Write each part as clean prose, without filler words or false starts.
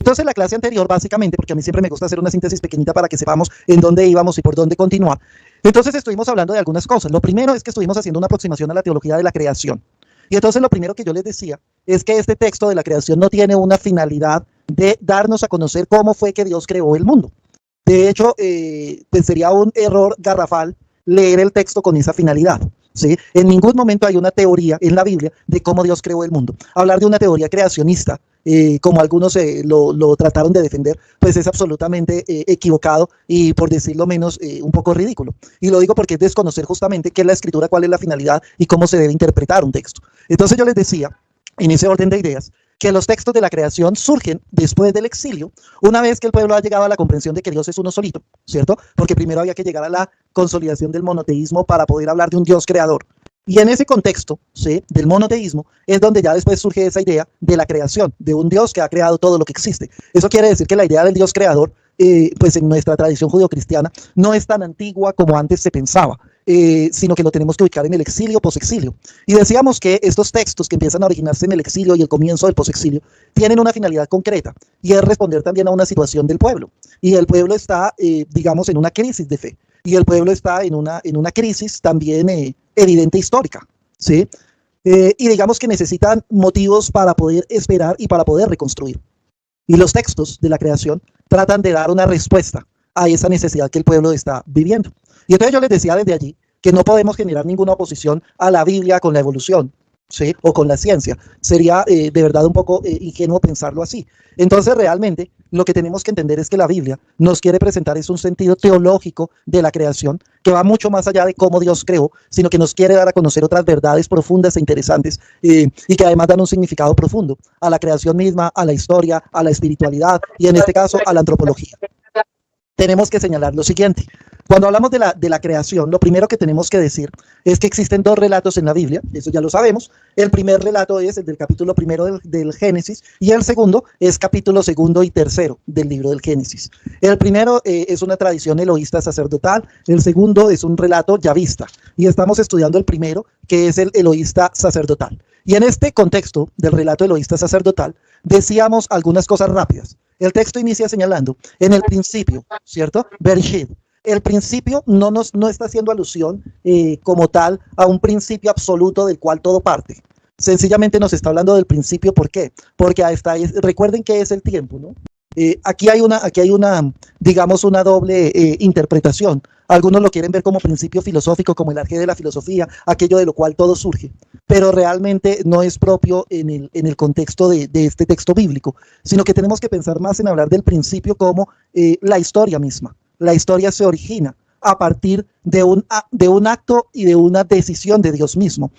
Entonces, la clase anterior, básicamente, porque a mí siempre me gusta hacer una síntesis pequeñita para que sepamos en dónde íbamos y por dónde continuar. Entonces, estuvimos hablando de algunas cosas. Lo primero es que estuvimos haciendo una aproximación a la teología de la creación. Y entonces, lo primero que yo les decía es que este texto de la creación no tiene una finalidad de darnos a conocer cómo fue que Dios creó el mundo. De hecho, pues sería un error garrafal leer el texto con esa finalidad. ¿Sí? En ningún momento hay una teoría en la Biblia de cómo Dios creó el mundo. Hablar de una teoría creacionista, como algunos lo trataron de defender, pues es absolutamente equivocado y, por decirlo menos, un poco ridículo. Y lo digo porque es desconocer justamente qué es la escritura, cuál es la finalidad y cómo se debe interpretar un texto. Entonces yo les decía, en ese orden de ideas, que los textos de la creación surgen después del exilio, una vez que el pueblo ha llegado a la comprensión de que Dios es uno solito, ¿cierto? Porque primero había que llegar a la consolidación del monoteísmo para poder hablar de un Dios creador. Y en ese contexto, ¿sí?, del monoteísmo, es donde ya después surge esa idea de la creación, de un Dios que ha creado todo lo que existe. Eso quiere decir que la idea del Dios creador, pues en nuestra tradición judeocristiana, no es tan antigua como antes se pensaba. Sino que lo tenemos que ubicar en el exilio, posexilio. Y decíamos que estos textos que empiezan a originarse en el exilio y el comienzo del posexilio tienen una finalidad concreta, y es responder también a una situación del pueblo. Y el pueblo está, digamos, en una crisis de fe. Y el pueblo está en una crisis también evidente histórica, ¿sí? Y digamos que necesitan motivos para poder esperar y para poder reconstruir. Y los textos de la creación tratan de dar una respuesta a esa necesidad que el pueblo está viviendo. Y entonces yo les decía desde allí que no podemos generar ninguna oposición a la Biblia con la evolución, ¿sí?, o con la ciencia. Sería de verdad un poco ingenuo pensarlo así. Entonces realmente lo que tenemos que entender es que la Biblia nos quiere presentar es un sentido teológico de la creación que va mucho más allá de cómo Dios creó, sino que nos quiere dar a conocer otras verdades profundas e interesantes, y que además dan un significado profundo a la creación misma, a la historia, a la espiritualidad y en este caso a la antropología. Tenemos que señalar lo siguiente. Cuando hablamos de la creación, lo primero que tenemos que decir es que existen dos relatos en la Biblia, eso ya lo sabemos. El primer relato es el del capítulo primero del Génesis, y el segundo es capítulo segundo y tercero del libro del Génesis. El primero es una tradición elohista sacerdotal, el segundo es un relato yavista, y estamos estudiando el primero, que es el elohista sacerdotal. Y en este contexto del relato elohista sacerdotal, decíamos algunas cosas rápidas. El texto inicia señalando, en el principio, ¿cierto? Bereshit. El principio no está haciendo alusión como tal a un principio absoluto del cual todo parte. Sencillamente nos está hablando del principio. ¿Por qué? Porque recuerden que es el tiempo, ¿no? Aquí hay una, digamos, una doble interpretación. Algunos lo quieren ver como principio filosófico, como el arjé de la filosofía, aquello de lo cual todo surge, pero realmente no es propio en el contexto de este texto bíblico, sino que tenemos que pensar más en hablar del principio como la historia misma. La historia se origina a partir de un acto y de una decisión de Dios mismo.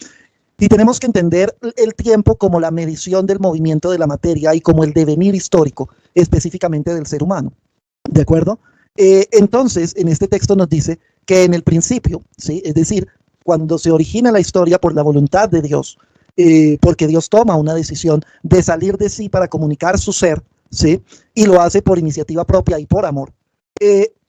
Y tenemos que entender el tiempo como la medición del movimiento de la materia y como el devenir histórico, específicamente del ser humano. ¿De acuerdo? Entonces, en este texto nos dice que en el principio, ¿sí?, es decir, cuando se origina la historia por la voluntad de Dios, porque Dios toma una decisión de salir de sí para comunicar su ser, ¿sí?, y lo hace por iniciativa propia y por amor.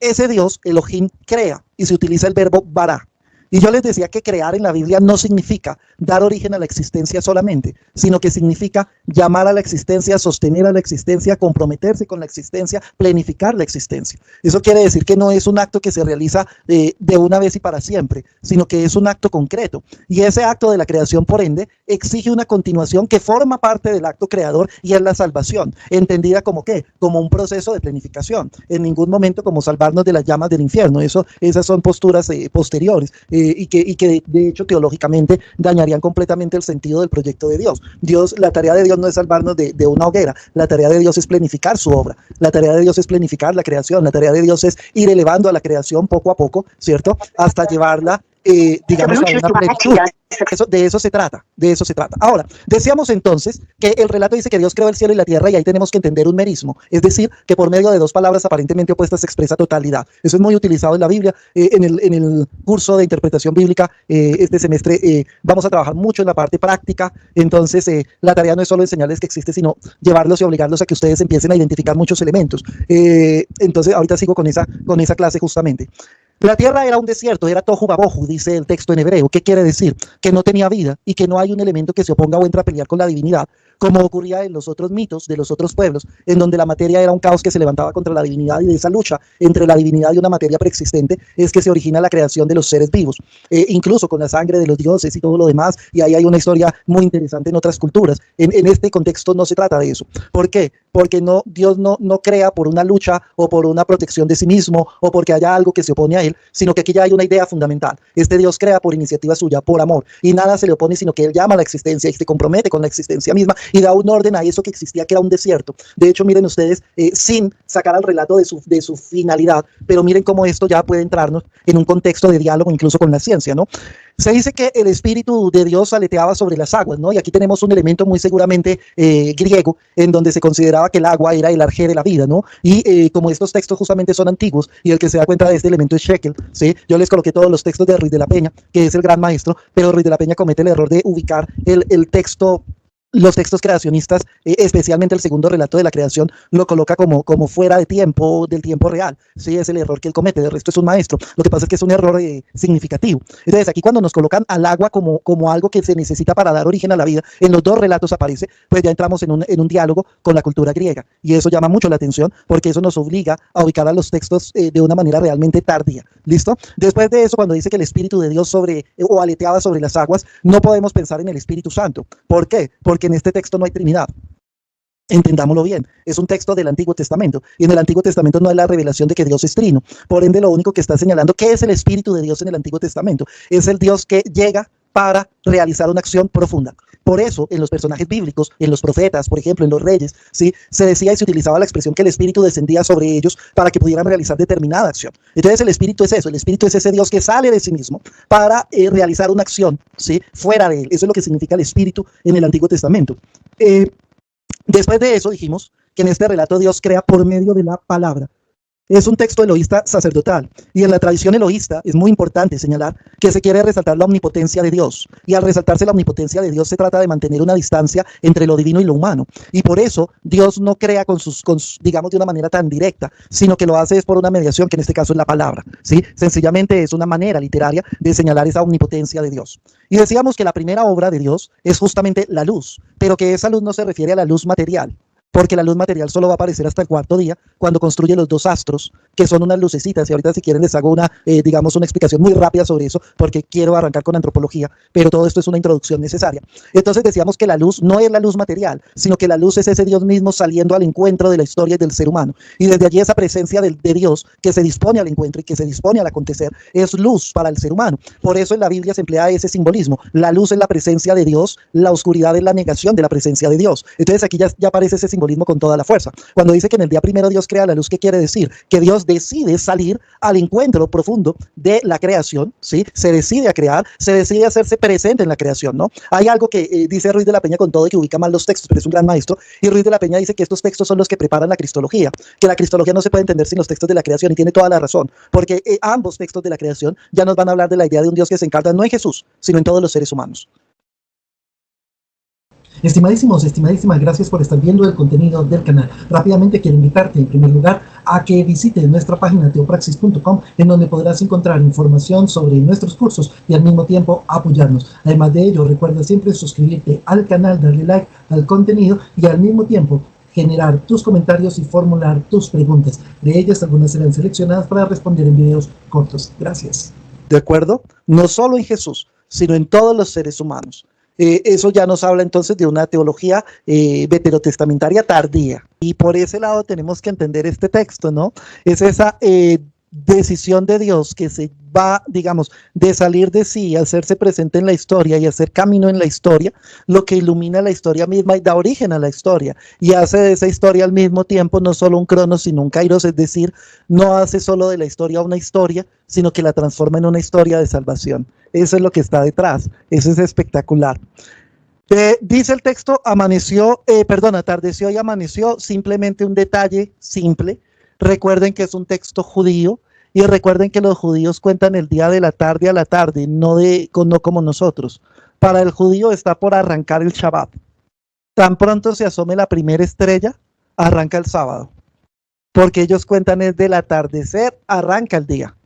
Ese Dios, Elohim, crea, y se utiliza el verbo bara. Y yo les decía que crear en la Biblia no significa dar origen a la existencia solamente, sino que significa llamar a la existencia, sostener a la existencia, comprometerse con la existencia, planificar la existencia. Eso quiere decir que no es un acto que se realiza de una vez y para siempre, sino que es un acto concreto. Y ese acto de la creación, por ende, exige una continuación que forma parte del acto creador, y es la salvación, entendida como ¿qué? Como un proceso de planificación. En ningún momento como salvarnos de las llamas del infierno. Esas son posturas posteriores. Y que de hecho teológicamente dañarían completamente el sentido del proyecto de Dios. La tarea de Dios no es salvarnos de una hoguera, la tarea de Dios es planificar su obra, la tarea de Dios es planificar la creación, la tarea de Dios es ir elevando a la creación poco a poco, ¿cierto?, hasta llevarla, digamos, a una plenitud. De eso se trata, de eso se trata. Ahora, decíamos entonces que el relato dice que Dios creó el cielo y la tierra, y ahí tenemos que entender un merismo, es decir, que por medio de dos palabras aparentemente opuestas se expresa totalidad. Eso es muy utilizado en la Biblia. En el curso de interpretación bíblica este semestre vamos a trabajar mucho en la parte práctica. Entonces la tarea no es solo enseñarles que existe, sino llevarlos y obligarlos a que ustedes empiecen a identificar muchos elementos. Entonces ahorita sigo con esa clase justamente. La tierra era un desierto, era tohu babohu, dice el texto en hebreo. ¿Qué quiere decir? Que no tenía vida y que no hay un elemento que se oponga o entre a pelear con la divinidad, como ocurría en los otros mitos de los otros pueblos, en donde la materia era un caos que se levantaba contra la divinidad, y de esa lucha entre la divinidad y una materia preexistente es que se origina la creación de los seres vivos, incluso con la sangre de los dioses y todo lo demás, y ahí hay una historia muy interesante en otras culturas. En este contexto no se trata de eso. ¿Por qué? Porque no, Dios no crea por una lucha o por una protección de sí mismo o porque haya algo que se opone a él, sino que aquí ya hay una idea fundamental. Este Dios crea por iniciativa suya, por amor, y nada se le opone, sino que él llama a la existencia y se compromete con la existencia misma y da un orden a eso que existía, que era un desierto. De hecho, miren ustedes, sin sacar al relato de su finalidad, pero miren cómo esto ya puede entrarnos en un contexto de diálogo incluso con la ciencia, ¿no? Se dice que el Espíritu de Dios aleteaba sobre las aguas, ¿no? Y aquí tenemos un elemento muy seguramente griego, en donde se consideraba que el agua era el arjé de la vida, ¿no? Y como estos textos justamente son antiguos, y el que se da cuenta de este elemento es Shekel, ¿sí? Yo les coloqué todos los textos de Ruiz de la Peña, que es el gran maestro, pero Ruiz de la Peña comete el error de ubicar el texto, los textos creacionistas, especialmente el segundo relato de la creación, lo coloca como fuera de tiempo, del tiempo real. Sí, es el error que él comete. De resto es un maestro. Lo que pasa es que es un error significativo. Entonces, aquí cuando nos colocan al agua como algo que se necesita para dar origen a la vida, en los dos relatos aparece, pues ya entramos en un diálogo con la cultura griega. Y eso llama mucho la atención, porque eso nos obliga a ubicar a los textos de una manera realmente tardía. ¿Listo? Después de eso, cuando dice que el Espíritu de Dios o aleteaba sobre las aguas, no podemos pensar en el Espíritu Santo. ¿Por qué? Porque en este texto no hay Trinidad. Entendámoslo bien, es un texto del Antiguo Testamento, y en el Antiguo Testamento no hay la revelación de que Dios es trino. Por ende, lo único que está señalando, ¿qué es el Espíritu de Dios en el Antiguo Testamento? Es el Dios que llega para realizar una acción profunda. Por eso, en los personajes bíblicos, en los profetas, por ejemplo, en los reyes, ¿sí? Se decía y se utilizaba la expresión que el Espíritu descendía sobre ellos para que pudieran realizar determinada acción. Entonces, el Espíritu es eso, el Espíritu es ese Dios que sale de sí mismo para realizar una acción, ¿sí? Fuera de él. Eso es lo que significa el Espíritu en el Antiguo Testamento. Después de eso dijimos que en este relato Dios crea por medio de la palabra. Es un texto eloísta sacerdotal, y en la tradición eloísta es muy importante señalar que se quiere resaltar la omnipotencia de Dios, y al resaltarse la omnipotencia de Dios se trata de mantener una distancia entre lo divino y lo humano, y por eso Dios no crea digamos, de una manera tan directa, sino que lo hace es por una mediación, que en este caso es la palabra, ¿sí? Sencillamente es una manera literaria de señalar esa omnipotencia de Dios. Y decíamos que la primera obra de Dios es justamente la luz, pero que esa luz no se refiere a la luz material, porque la luz material solo va a aparecer hasta el cuarto día, cuando construye los dos astros, que son unas lucecitas, y ahorita si quieren les hago digamos, una explicación muy rápida sobre eso, porque quiero arrancar con antropología, pero todo esto es una introducción necesaria. Entonces decíamos que la luz no es la luz material, sino que la luz es ese Dios mismo saliendo al encuentro de la historia del ser humano, y desde allí esa presencia de Dios que se dispone al encuentro y que se dispone al acontecer, es luz para el ser humano. Por eso en la Biblia se emplea ese simbolismo: la luz es la presencia de Dios, la oscuridad es la negación de la presencia de Dios. Entonces aquí ya aparece ese simbolismo con toda la fuerza. Cuando dice que en el día primero Dios crea la luz, ¿qué quiere decir? Que Dios decide salir al encuentro profundo de la creación, ¿sí? Se decide a crear, se decide hacerse presente en la creación, ¿no? Hay algo que dice Ruiz de la Peña, con todo y que ubica mal los textos, pero es un gran maestro, y Ruiz de la Peña dice que estos textos son los que preparan la cristología, que la cristología no se puede entender sin los textos de la creación, y tiene toda la razón, porque ambos textos de la creación ya nos van a hablar de la idea de un Dios que se encarna no en Jesús, sino en todos los seres humanos. Estimadísimos, estimadísimas, gracias por estar viendo el contenido del canal. Rápidamente quiero invitarte en primer lugar a que visites nuestra página teopraxis.com, en donde podrás encontrar información sobre nuestros cursos y al mismo tiempo apoyarnos. Además de ello, recuerda siempre suscribirte al canal, darle like al contenido y al mismo tiempo generar tus comentarios y formular tus preguntas. De ellas, algunas serán seleccionadas para responder en videos cortos. Gracias. ¿De acuerdo? No solo en Jesús, sino en todos los seres humanos. Eso ya nos habla entonces de una teología veterotestamentaria tardía. Y por ese lado tenemos que entender este texto, ¿no? Es esa decisión de Dios que se va, digamos, de salir de sí, hacerse presente en la historia y hacer camino en la historia, lo que ilumina la historia misma y da origen a la historia, y hace de esa historia al mismo tiempo no solo un cronos, sino un kairos, es decir, no hace solo de la historia una historia, sino que la transforma en una historia de salvación. Eso es lo que está detrás, eso es espectacular. Dice el texto, atardeció y amaneció, simplemente un detalle simple. Recuerden que es un texto judío, y recuerden que los judíos cuentan el día de la tarde a la tarde, no como nosotros. Para el judío está por arrancar el Shabbat. Tan pronto se asome la primera estrella, arranca el sábado. Porque ellos cuentan es del atardecer, arranca el día.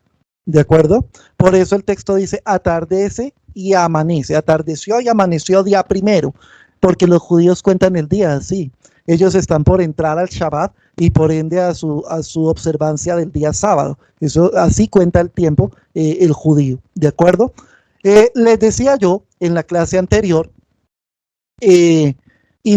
¿De acuerdo? Por eso el texto dice atardece y amanece. Atardeció y amaneció día primero, porque los judíos cuentan el día así. Ellos están por entrar al Shabbat y por ende a su observancia del día sábado. Eso así cuenta el tiempo el judío. ¿De acuerdo? Les decía yo en la clase anterior, y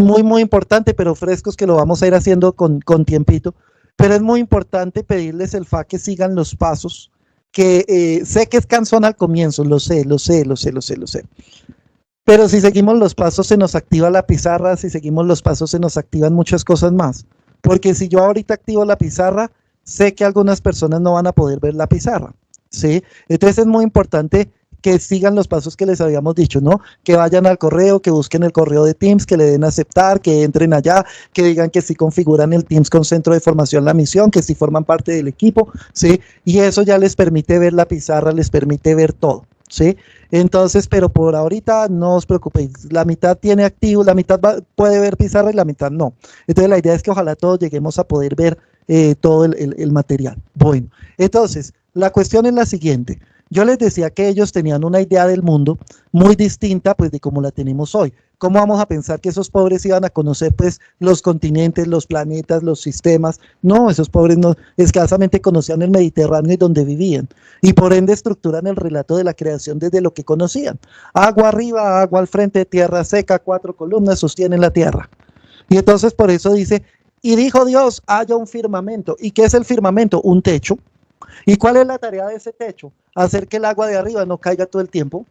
muy importante, pero frescos que lo vamos a ir haciendo con tiempito, pero es muy importante pedirles el fa que sigan los pasos, que sé que es cansón al comienzo, lo sé, pero si seguimos los pasos se nos activa la pizarra, si seguimos los pasos se nos activan muchas cosas más, porque si yo ahorita activo la pizarra, sé que algunas personas no van a poder ver la pizarra, ¿sí? Entonces es muy importante que sigan los pasos que les habíamos dicho, ¿no? Que vayan al correo, que busquen el correo de Teams, que le den a aceptar, que entren allá, que digan que sí configuran el Teams con Centro de Formación La Misión, que sí forman parte del equipo, ¿sí? Y eso ya les permite ver la pizarra, les permite ver todo, ¿sí? Entonces, pero por ahorita no os preocupéis, la mitad tiene activo, la mitad puede ver pizarra y la mitad no. Entonces la idea es que ojalá todos lleguemos a poder ver todo el material. Bueno, entonces, la cuestión es la siguiente. Yo les decía que ellos tenían una idea del mundo muy distinta pues de como la tenemos hoy. ¿Cómo vamos a pensar que esos pobres iban a conocer pues los continentes, los planetas, los sistemas? No, esos pobres no, escasamente conocían el Mediterráneo y donde vivían. Y por ende estructuran el relato de la creación desde lo que conocían. Agua arriba, agua al frente, tierra seca, 4 columnas sostienen la tierra. Y entonces por eso dice, y dijo Dios, haya un firmamento. ¿Y qué es el firmamento? Un techo. ¿Y cuál es la tarea de ese techo? Hacer que el agua de arriba no caiga todo el tiempo.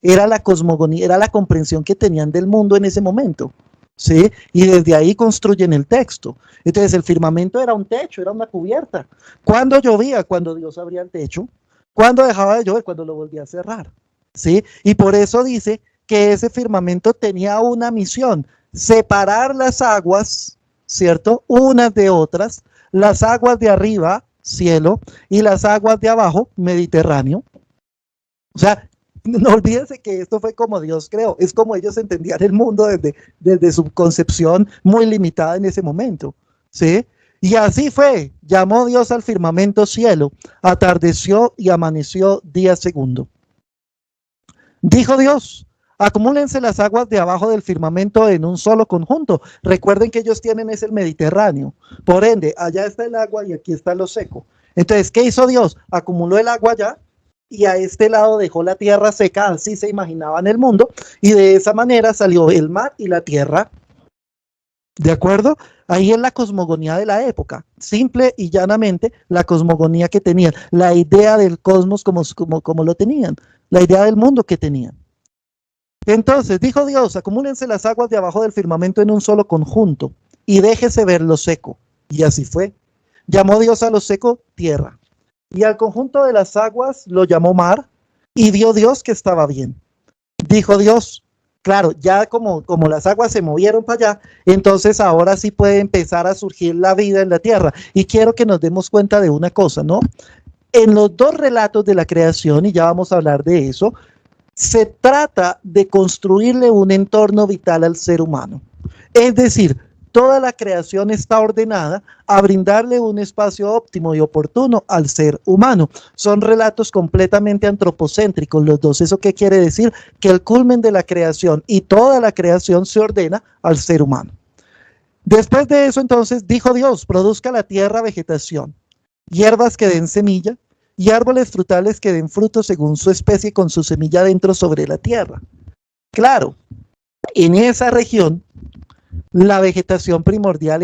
Era la cosmogonía, era la comprensión que tenían del mundo en ese momento, ¿sí? Y desde ahí construyen el texto. Entonces el firmamento era un techo, era una cubierta. ¿Cuándo llovía? Cuando Dios abría el techo. ¿Cuándo dejaba de llover? Cuando lo volvía a cerrar, ¿sí? Y por eso dice que ese firmamento tenía una misión, separar las aguas, ¿cierto? Unas de otras, las aguas de arriba, cielo, y las aguas de abajo, Mediterráneo. O sea, no olvídense que esto fue como Dios creó, es como ellos entendían el mundo desde su concepción muy limitada en ese momento, ¿sí? Y así fue, llamó Dios al firmamento cielo, atardeció y amaneció día segundo. Dijo Dios, acumúlense las aguas de abajo del firmamento en un solo conjunto. Recuerden que ellos tienen es el Mediterráneo. Por ende, allá está el agua y aquí está lo seco. Entonces, ¿qué hizo Dios? Acumuló el agua allá y a este lado dejó la tierra seca, así se imaginaban el mundo, y de esa manera salió el mar y la tierra. ¿De acuerdo? Ahí es la cosmogonía de la época, simple y llanamente la cosmogonía que tenían, la idea del cosmos como lo tenían, la idea del mundo que tenían. Entonces dijo Dios, acumúlense las aguas de abajo del firmamento en un solo conjunto y déjese ver lo seco. Y así fue. Llamó Dios a lo seco tierra. Y al conjunto de las aguas lo llamó mar y vio Dios que estaba bien. Dijo Dios, claro, ya como las aguas se movieron para allá, entonces ahora sí puede empezar a surgir la vida en la tierra. Y quiero que nos demos cuenta de una cosa, ¿no? En los dos relatos de la creación, y ya vamos a hablar de eso, se trata de construirle un entorno vital al ser humano. Es decir, toda la creación está ordenada a brindarle un espacio óptimo y oportuno al ser humano. Son relatos completamente antropocéntricos los dos. ¿Eso qué quiere decir? Que el culmen de la creación y toda la creación se ordena al ser humano. Después de eso, entonces, dijo Dios, produzca la tierra vegetación, hierbas que den semilla, y árboles frutales que den fruto según su especie con su semilla dentro sobre la tierra. Claro, en esa región la vegetación primordial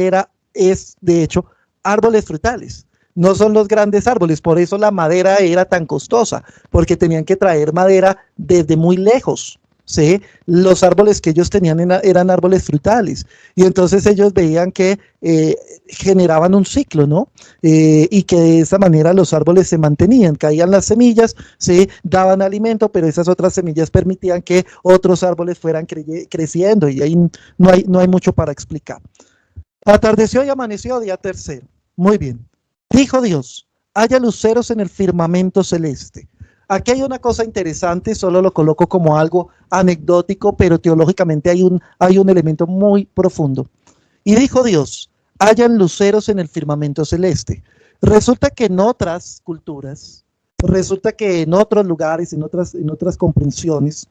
es de hecho árboles frutales. No son los grandes árboles, por eso la madera era tan costosa, porque tenían que traer madera desde muy lejos. ¿Sí? Los árboles que ellos tenían eran árboles frutales y entonces ellos veían que generaban un ciclo, ¿no? Y que de esa manera los árboles se mantenían, caían las semillas, ¿sí? Daban alimento, pero esas otras semillas permitían que otros árboles fueran creciendo y ahí no hay mucho para explicar. Atardeció y amaneció día tercero. Muy bien. Dijo Dios, haya luceros en el firmamento celeste. Aquí hay una cosa interesante, solo lo coloco como algo anecdótico, pero teológicamente hay un elemento muy profundo. Y dijo Dios, hayan luceros en el firmamento celeste. Resulta que en otras culturas resulta que en otros lugares, en otras comprensiones,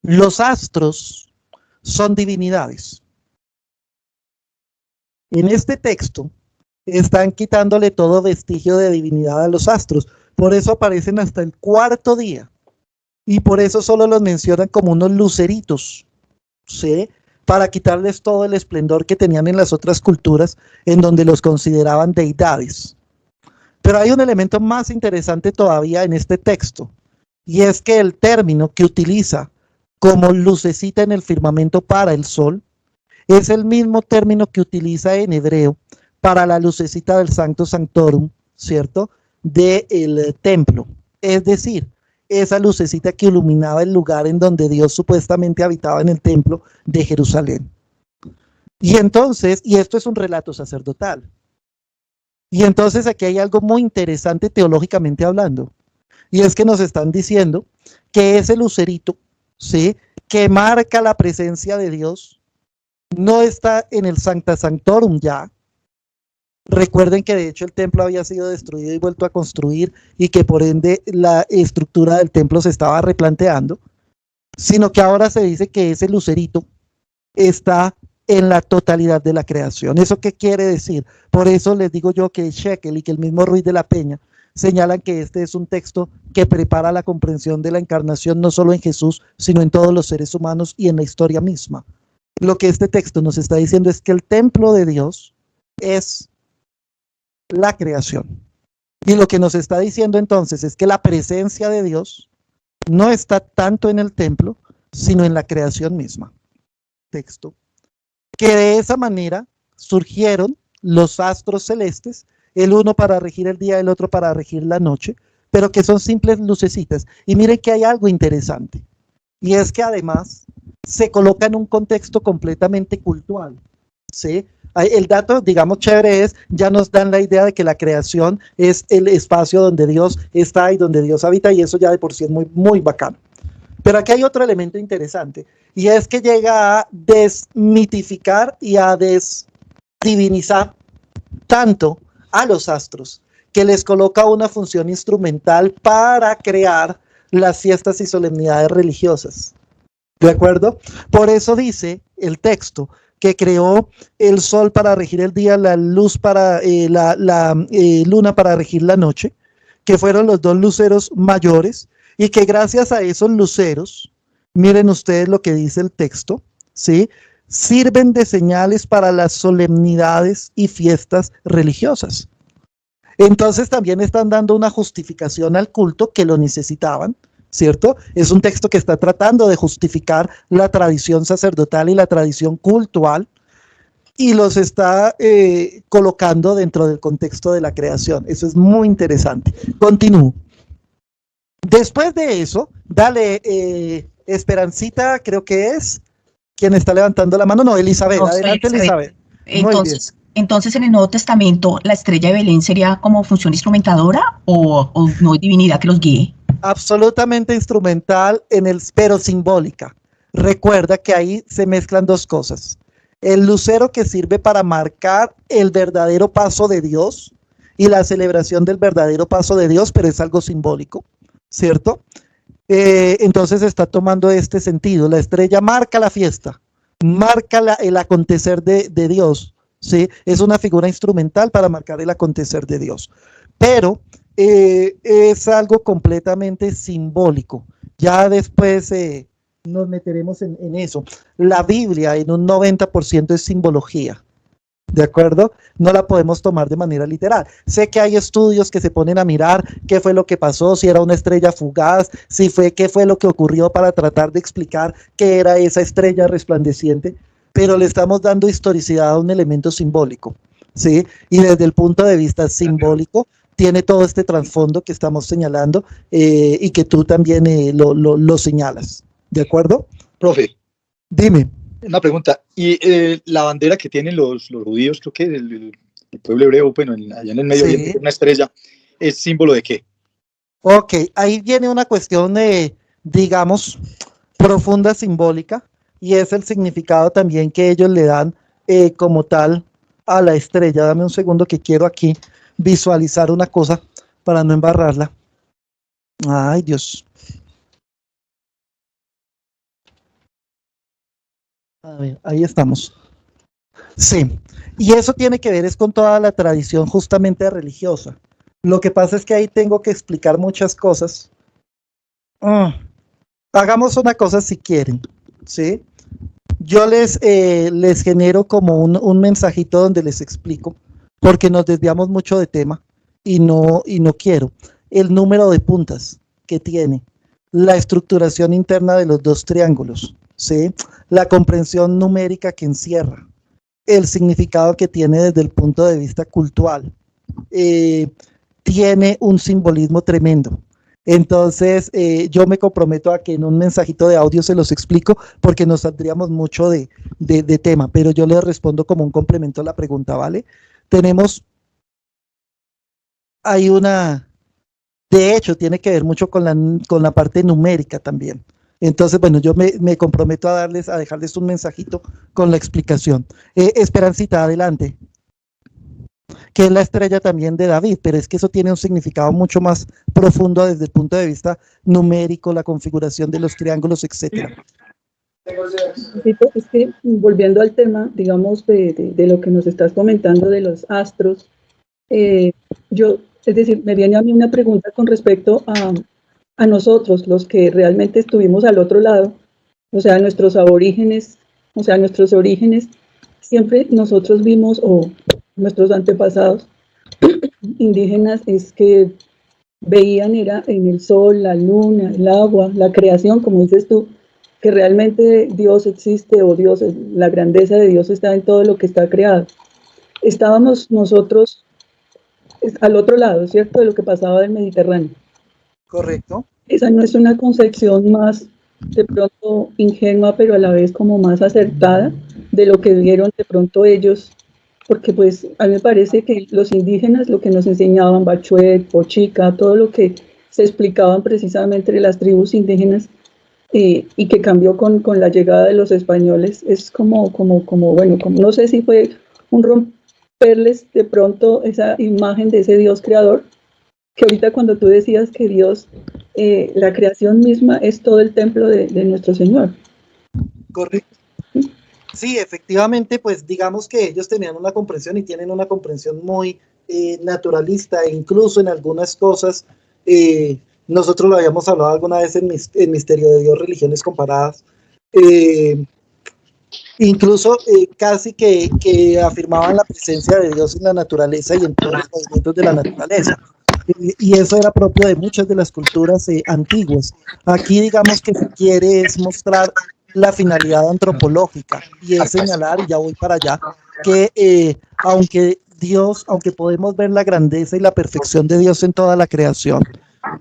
los astros son divinidades. En este texto están quitándole todo vestigio de divinidad a los astros. Por eso aparecen hasta el cuarto día. Y por eso solo los mencionan como unos luceritos, ¿sí? Para quitarles todo el esplendor que tenían en las otras culturas, en donde los consideraban deidades. Pero hay un elemento más interesante todavía en este texto, y es que el término que utiliza como lucecita en el firmamento para el sol, es el mismo término que utiliza en hebreo para la lucecita del Sancto Sanctorum, ¿cierto? Del templo. Es decir, esa lucecita que iluminaba el lugar en donde Dios supuestamente habitaba en el templo de Jerusalén. Y entonces, y esto es un relato sacerdotal, y entonces aquí hay algo muy interesante teológicamente hablando, y es que nos están diciendo que ese lucerito, ¿sí?, que marca la presencia de Dios, no está en el Sancta Sanctorum ya. Recuerden que de hecho el templo había sido destruido y vuelto a construir, y que por ende la estructura del templo se estaba replanteando, sino que ahora se dice que ese lucerito está en la totalidad de la creación. ¿Eso qué quiere decir? Por eso les digo yo que Shekel y que el mismo Ruiz de la Peña señalan que este es un texto que prepara la comprensión de la encarnación no solo en Jesús, sino en todos los seres humanos y en la historia misma. Lo que este texto nos está diciendo es que el templo de Dios es la creación. Y lo que nos está diciendo entonces es que la presencia de Dios no está tanto en el templo, sino en la creación misma. Texto. Que de esa manera surgieron los astros celestes, el uno para regir el día, el otro para regir la noche, pero que son simples lucecitas. Y miren que hay algo interesante, y es que además se coloca en un contexto completamente cultural, ¿sí? El dato, digamos, chévere es, ya nos dan la idea de que la creación es el espacio donde Dios está y donde Dios habita, y eso ya de por sí es muy, muy bacano. Pero aquí hay otro elemento interesante, y es que llega a desmitificar y a desdivinizar tanto a los astros, que les coloca una función instrumental para crear las fiestas y solemnidades religiosas. ¿De acuerdo? Por eso dice el texto que creó el sol para regir el día, la luz para la luna para regir la noche, que fueron los dos luceros mayores, y que gracias a esos luceros, miren ustedes lo que dice el texto, ¿sí?, sirven de señales para las solemnidades y fiestas religiosas. Entonces también están dando una justificación al culto que lo necesitaban, ¿cierto? Es un texto que está tratando de justificar la tradición sacerdotal y la tradición cultural, y los está colocando dentro del contexto de la creación. Eso es muy interesante. Continúo. Después de eso, dale, Esperancita, creo que es quien está levantando la mano. No, Elizabeth. No, adelante, Elizabeth. Entonces, en el Nuevo Testamento, ¿la estrella de Belén sería como función instrumentadora o no hay divinidad que los guíe? Absolutamente instrumental, pero simbólica. Recuerda que ahí se mezclan dos cosas. El lucero que sirve para marcar el verdadero paso de Dios y la celebración del verdadero paso de Dios, pero es algo simbólico, ¿cierto? Entonces está tomando este sentido. La estrella marca la fiesta, marca el acontecer de Dios, ¿sí? Es una figura instrumental para marcar el acontecer de Dios, pero es algo completamente simbólico. Ya después nos meteremos en eso. La Biblia en un 90% es simbología, ¿de acuerdo? No la podemos tomar de manera literal. Sé que hay estudios que se ponen a mirar qué fue lo que pasó, si era una estrella fugaz, qué fue lo que ocurrió para tratar de explicar qué era esa estrella resplandeciente, pero le estamos dando historicidad a un elemento simbólico, ¿sí? Y desde el punto de vista simbólico tiene todo este trasfondo que estamos señalando y que tú también lo señalas, ¿de acuerdo? Profe. Dime. Una pregunta, y la bandera que tienen los judíos, creo que el pueblo hebreo, bueno, allá en el Medio Oriente, una estrella, ¿es símbolo de qué? Ok, ahí viene una cuestión digamos, profunda simbólica, y es el significado también que ellos le dan como tal a la estrella. Dame un segundo que quiero aquí visualizar una cosa para no embarrarla. Ay, Dios. A ver, ahí estamos. Sí, y eso tiene que ver es con toda la tradición justamente religiosa. Lo que pasa es que ahí tengo que explicar muchas cosas. Hagamos una cosa si quieren, ¿sí? Yo les genero como un mensajito donde les explico, porque nos desviamos mucho de tema y no quiero. El número de puntas que tiene, la estructuración interna de los dos triángulos, ¿sí? La comprensión numérica que encierra, el significado que tiene desde el punto de vista cultural. Tiene un simbolismo tremendo. Entonces, yo me comprometo a que en un mensajito de audio se los explico, porque nos saldríamos mucho de tema, pero yo les respondo como un complemento a la pregunta, ¿vale? Hay una, de hecho, tiene que ver mucho con la parte numérica también. Entonces, bueno, yo me comprometo a dejarles un mensajito con la explicación. Esperancita, adelante. Que es la estrella también de David, pero es que eso tiene un significado mucho más profundo desde el punto de vista numérico, la configuración de los triángulos, etcétera. Es que volviendo al tema, digamos, de lo que nos estás comentando de los astros, es decir, me viene a mí una pregunta con respecto a nosotros, los que realmente estuvimos al otro lado, o sea, nuestros orígenes, siempre nosotros vimos, o nuestros antepasados indígenas, es que veían era en el sol, la luna, el agua, la creación, como dices tú, que realmente Dios existe, o Dios, la grandeza de Dios está en todo lo que está creado. Estábamos nosotros al otro lado, ¿cierto?, de lo que pasaba del Mediterráneo. Correcto. Esa no es una concepción más de pronto ingenua, pero a la vez como más acertada de lo que vieron de pronto ellos, porque pues a mí me parece que los indígenas lo que nos enseñaban, Bachuet, Pochica, todo lo que se explicaban precisamente de las tribus indígenas, y que cambió con la llegada de los españoles, es como bueno, como no sé si fue un romperles de pronto esa imagen de ese Dios creador, que ahorita cuando tú decías que Dios, la creación misma es todo el templo de nuestro Señor. Correcto. Sí, efectivamente, pues digamos que ellos tenían una comprensión y tienen una comprensión muy naturalista, e incluso en algunas cosas, nosotros lo habíamos hablado alguna vez en Misterio de Dios, Religiones Comparadas, incluso casi que afirmaban la presencia de Dios en la naturaleza y en todos los movimientos de la naturaleza. Y eso era propio de muchas de las culturas antiguas. Aquí digamos que se quiere es mostrar la finalidad antropológica, y es señalar, y ya voy para allá, que aunque podemos ver la grandeza y la perfección de Dios en toda la creación,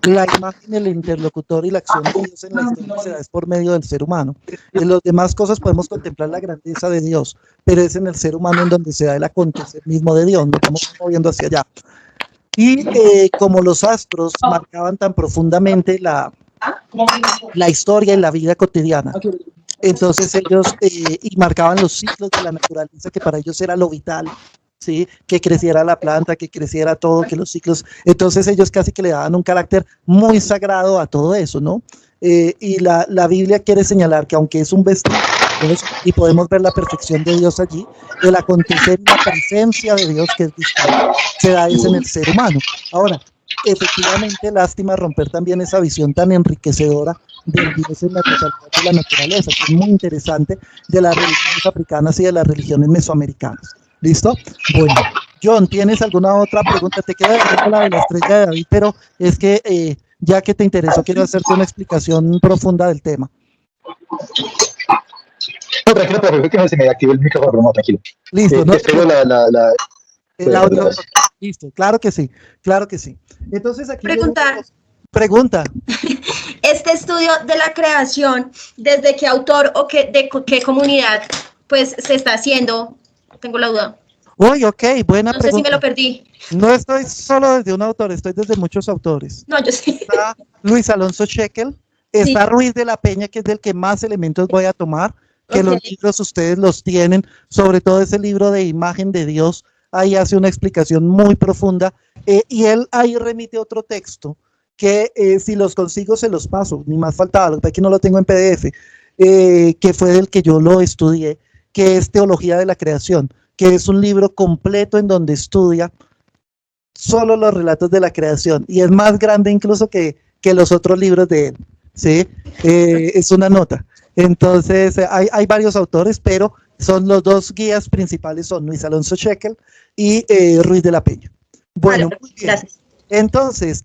la imagen, el interlocutor y la acción de Dios en la historia se da es por medio del ser humano. En las demás cosas podemos contemplar la grandeza de Dios, pero es en el ser humano en donde se da el acontecer mismo de Dios, nos estamos moviendo hacia allá. Y como los astros marcaban tan profundamente la historia y la vida cotidiana, entonces ellos y marcaban los ciclos de la naturaleza, que para ellos era lo vital, ¿sí? Que creciera la planta, que creciera todo, que los ciclos, entonces ellos casi que le daban un carácter muy sagrado a todo eso, ¿no? Y la Biblia quiere señalar que aunque es un vestigio, y podemos ver la perfección de Dios allí, el acontecer y la presencia de Dios que es distinto, se da es en el ser humano. Ahora, efectivamente, lástima romper también esa visión tan enriquecedora del Dios en la totalidad de la naturaleza, que es muy interesante, de las religiones africanas y de las religiones mesoamericanas. ¿Listo? Bueno, John, ¿tienes alguna otra pregunta? Te queda la de la estrella de David, pero es que ya que te interesó, quiero hacerte una explicación profunda del tema. No, tranquilo, pero que no se me active el micrófono, no, tranquilo. Listo, ¿no? El audio. Pues, Listo, claro que sí, claro que sí. Entonces aquí... Pregunta. Este estudio de la creación, ¿desde qué autor o de qué comunidad pues se está haciendo? Tengo la duda. Uy, ok, buena pregunta. No sé si me lo perdí. No estoy solo desde un autor, estoy desde muchos autores. No, yo sí. Está Luis Alonso Shekel, está Ruiz de la Peña, que es del que más elementos voy a tomar, que los libros ustedes los tienen, sobre todo ese libro de Imagen de Dios, ahí hace una explicación muy profunda, y él ahí remite otro texto que si los consigo se los paso, ni más faltaba, lo que pasa es que no lo tengo en PDF, que fue del que yo lo estudié, que es Teología de la Creación, que es un libro completo en donde estudia solo los relatos de la creación, y es más grande incluso que los otros libros de él, ¿sí? Es una nota. Entonces, hay varios autores, pero son los dos guías principales, son Luis Alonso Shekel y Ruiz de la Peña. Bueno, vale, muy bien. gracias. Entonces,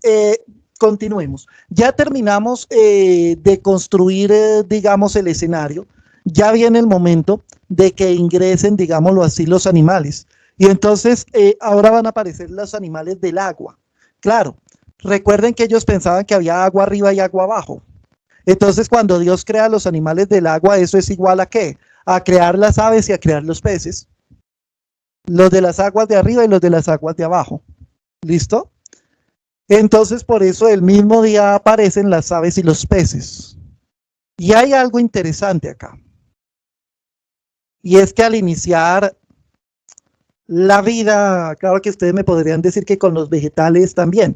continuemos. Ya terminamos de construir, digamos, el escenario. Ya viene el momento de que ingresen, digámoslo así, los animales. Y entonces, ahora van a aparecer los animales del agua. Claro, recuerden que ellos pensaban que había agua arriba y agua abajo. Entonces, cuando Dios crea los animales del agua, ¿eso es igual a qué? A crear las aves y a crear los peces. Los de las aguas de arriba y los de las aguas de abajo. ¿Listo? Entonces, por eso el mismo día aparecen las aves y los peces. Y hay algo interesante acá. Y es que al iniciar la vida, claro que ustedes me podrían decir que con los vegetales también,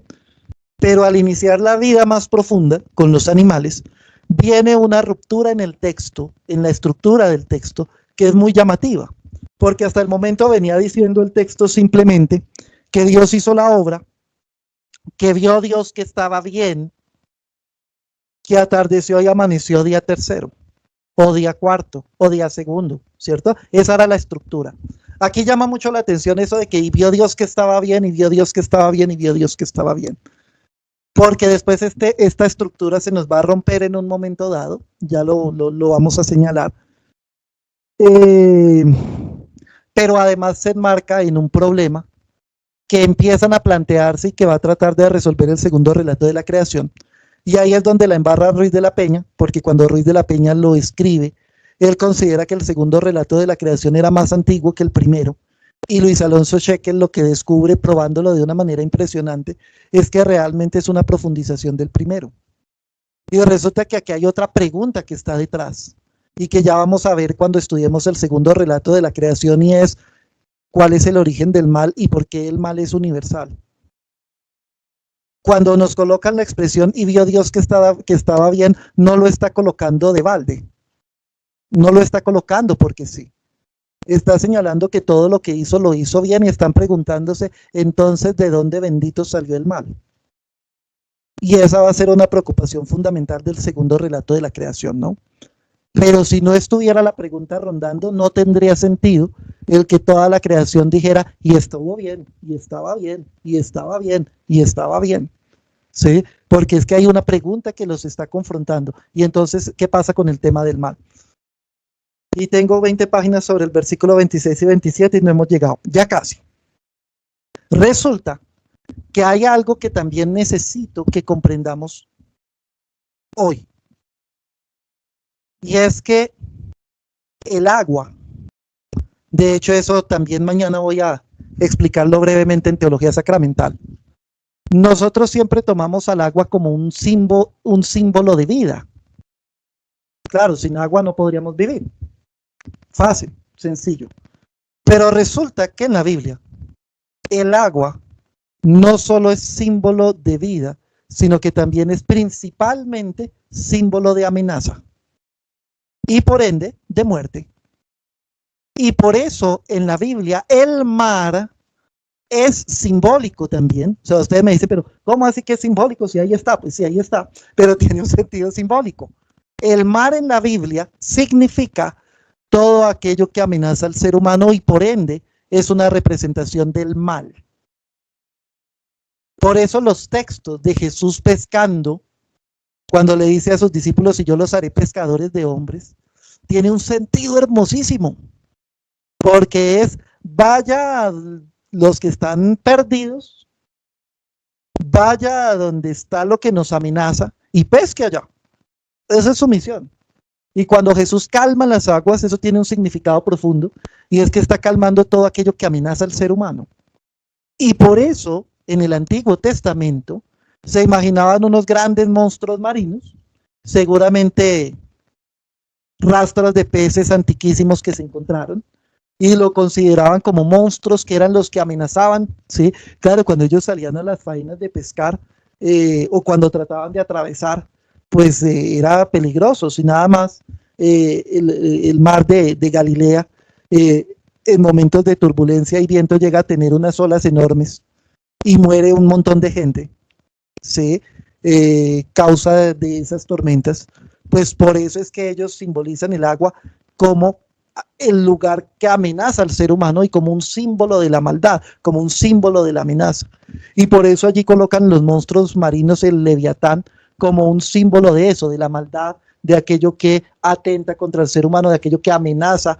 pero al iniciar la vida más profunda con los animales, viene una ruptura en el texto, en la estructura del texto, que es muy llamativa, porque hasta el momento venía diciendo el texto simplemente que Dios hizo la obra, que vio Dios que estaba bien, que atardeció y amaneció día tercero, o día cuarto, o día segundo, ¿cierto? Esa era la estructura. Aquí llama mucho la atención eso de que y vio Dios que estaba bien, y vio Dios que estaba bien, y vio Dios que estaba bien. Porque después esta estructura se nos va a romper en un momento dado, ya lo vamos a señalar. Pero además se enmarca en un problema que empiezan a plantearse y que va a tratar de resolver el segundo relato de la creación. Y ahí es donde la embarra Ruiz de la Peña, porque cuando Ruiz de la Peña lo escribe, él considera que el segundo relato de la creación era más antiguo que el primero. Y Luis Alonso Shekel lo que descubre, probándolo de una manera impresionante, es que realmente es una profundización del primero. Y resulta que aquí hay otra pregunta que está detrás, y que ya vamos a ver cuando estudiemos el segundo relato de la creación, y es ¿cuál es el origen del mal y por qué el mal es universal? Cuando nos colocan la expresión y vio Dios que estaba bien, no lo está colocando de balde. No lo está colocando porque sí. Está señalando que todo lo que hizo lo hizo bien, y están preguntándose entonces de dónde bendito salió el mal. Y esa va a ser una preocupación fundamental del segundo relato de la creación, ¿no? Pero si no estuviera la pregunta rondando, no tendría sentido el que toda la creación dijera, y estuvo bien, y estaba bien, y estaba bien, y estaba bien. ¿Sí? Porque es que hay una pregunta que los está confrontando. Y entonces, ¿qué pasa con el tema del mal? Y tengo 20 páginas sobre el versículo 26 y 27 y no hemos llegado, ya casi. Resulta que hay algo que también necesito que comprendamos hoy. Y es que el agua, de hecho eso también mañana voy a explicarlo brevemente en teología sacramental. Nosotros siempre tomamos al agua como un símbolo de vida. Claro, sin agua no podríamos vivir. Fácil, sencillo. Pero resulta que en la Biblia el agua no solo es símbolo de vida, sino que también es principalmente símbolo de amenaza. Y por ende, de muerte. Y por eso en la Biblia el mar es simbólico también. O sea, ustedes me dicen, pero ¿cómo así que es simbólico? Si ahí está, pues sí, ahí está, pero tiene un sentido simbólico. El mar en la Biblia significa todo aquello que amenaza al ser humano y por ende es una representación del mal. Por eso los textos de Jesús pescando, cuando le dice a sus discípulos, y yo los haré pescadores de hombres, tiene un sentido hermosísimo, porque es, vaya a los que están perdidos, vaya a donde está lo que nos amenaza y pesque allá. Esa es su misión. Y cuando Jesús calma las aguas, eso tiene un significado profundo, y es que está calmando todo aquello que amenaza al ser humano. Y por eso, en el Antiguo Testamento, se imaginaban unos grandes monstruos marinos, seguramente rastros de peces antiquísimos que se encontraron, y lo consideraban como monstruos que eran los que amenazaban, ¿sí? Claro, cuando ellos salían a las faenas de pescar o cuando trataban de atravesar, pues era peligroso, y nada más el mar de Galilea en momentos de turbulencia y viento llega a tener unas olas enormes y muere un montón de gente, ¿sí? Causa de esas tormentas. Pues por eso es que ellos simbolizan el agua como el lugar que amenaza al ser humano y como un símbolo de la maldad, como un símbolo de la amenaza. Y por eso allí colocan los monstruos marinos, el Leviatán, como un símbolo de eso, de la maldad, de aquello que atenta contra el ser humano, de aquello que amenaza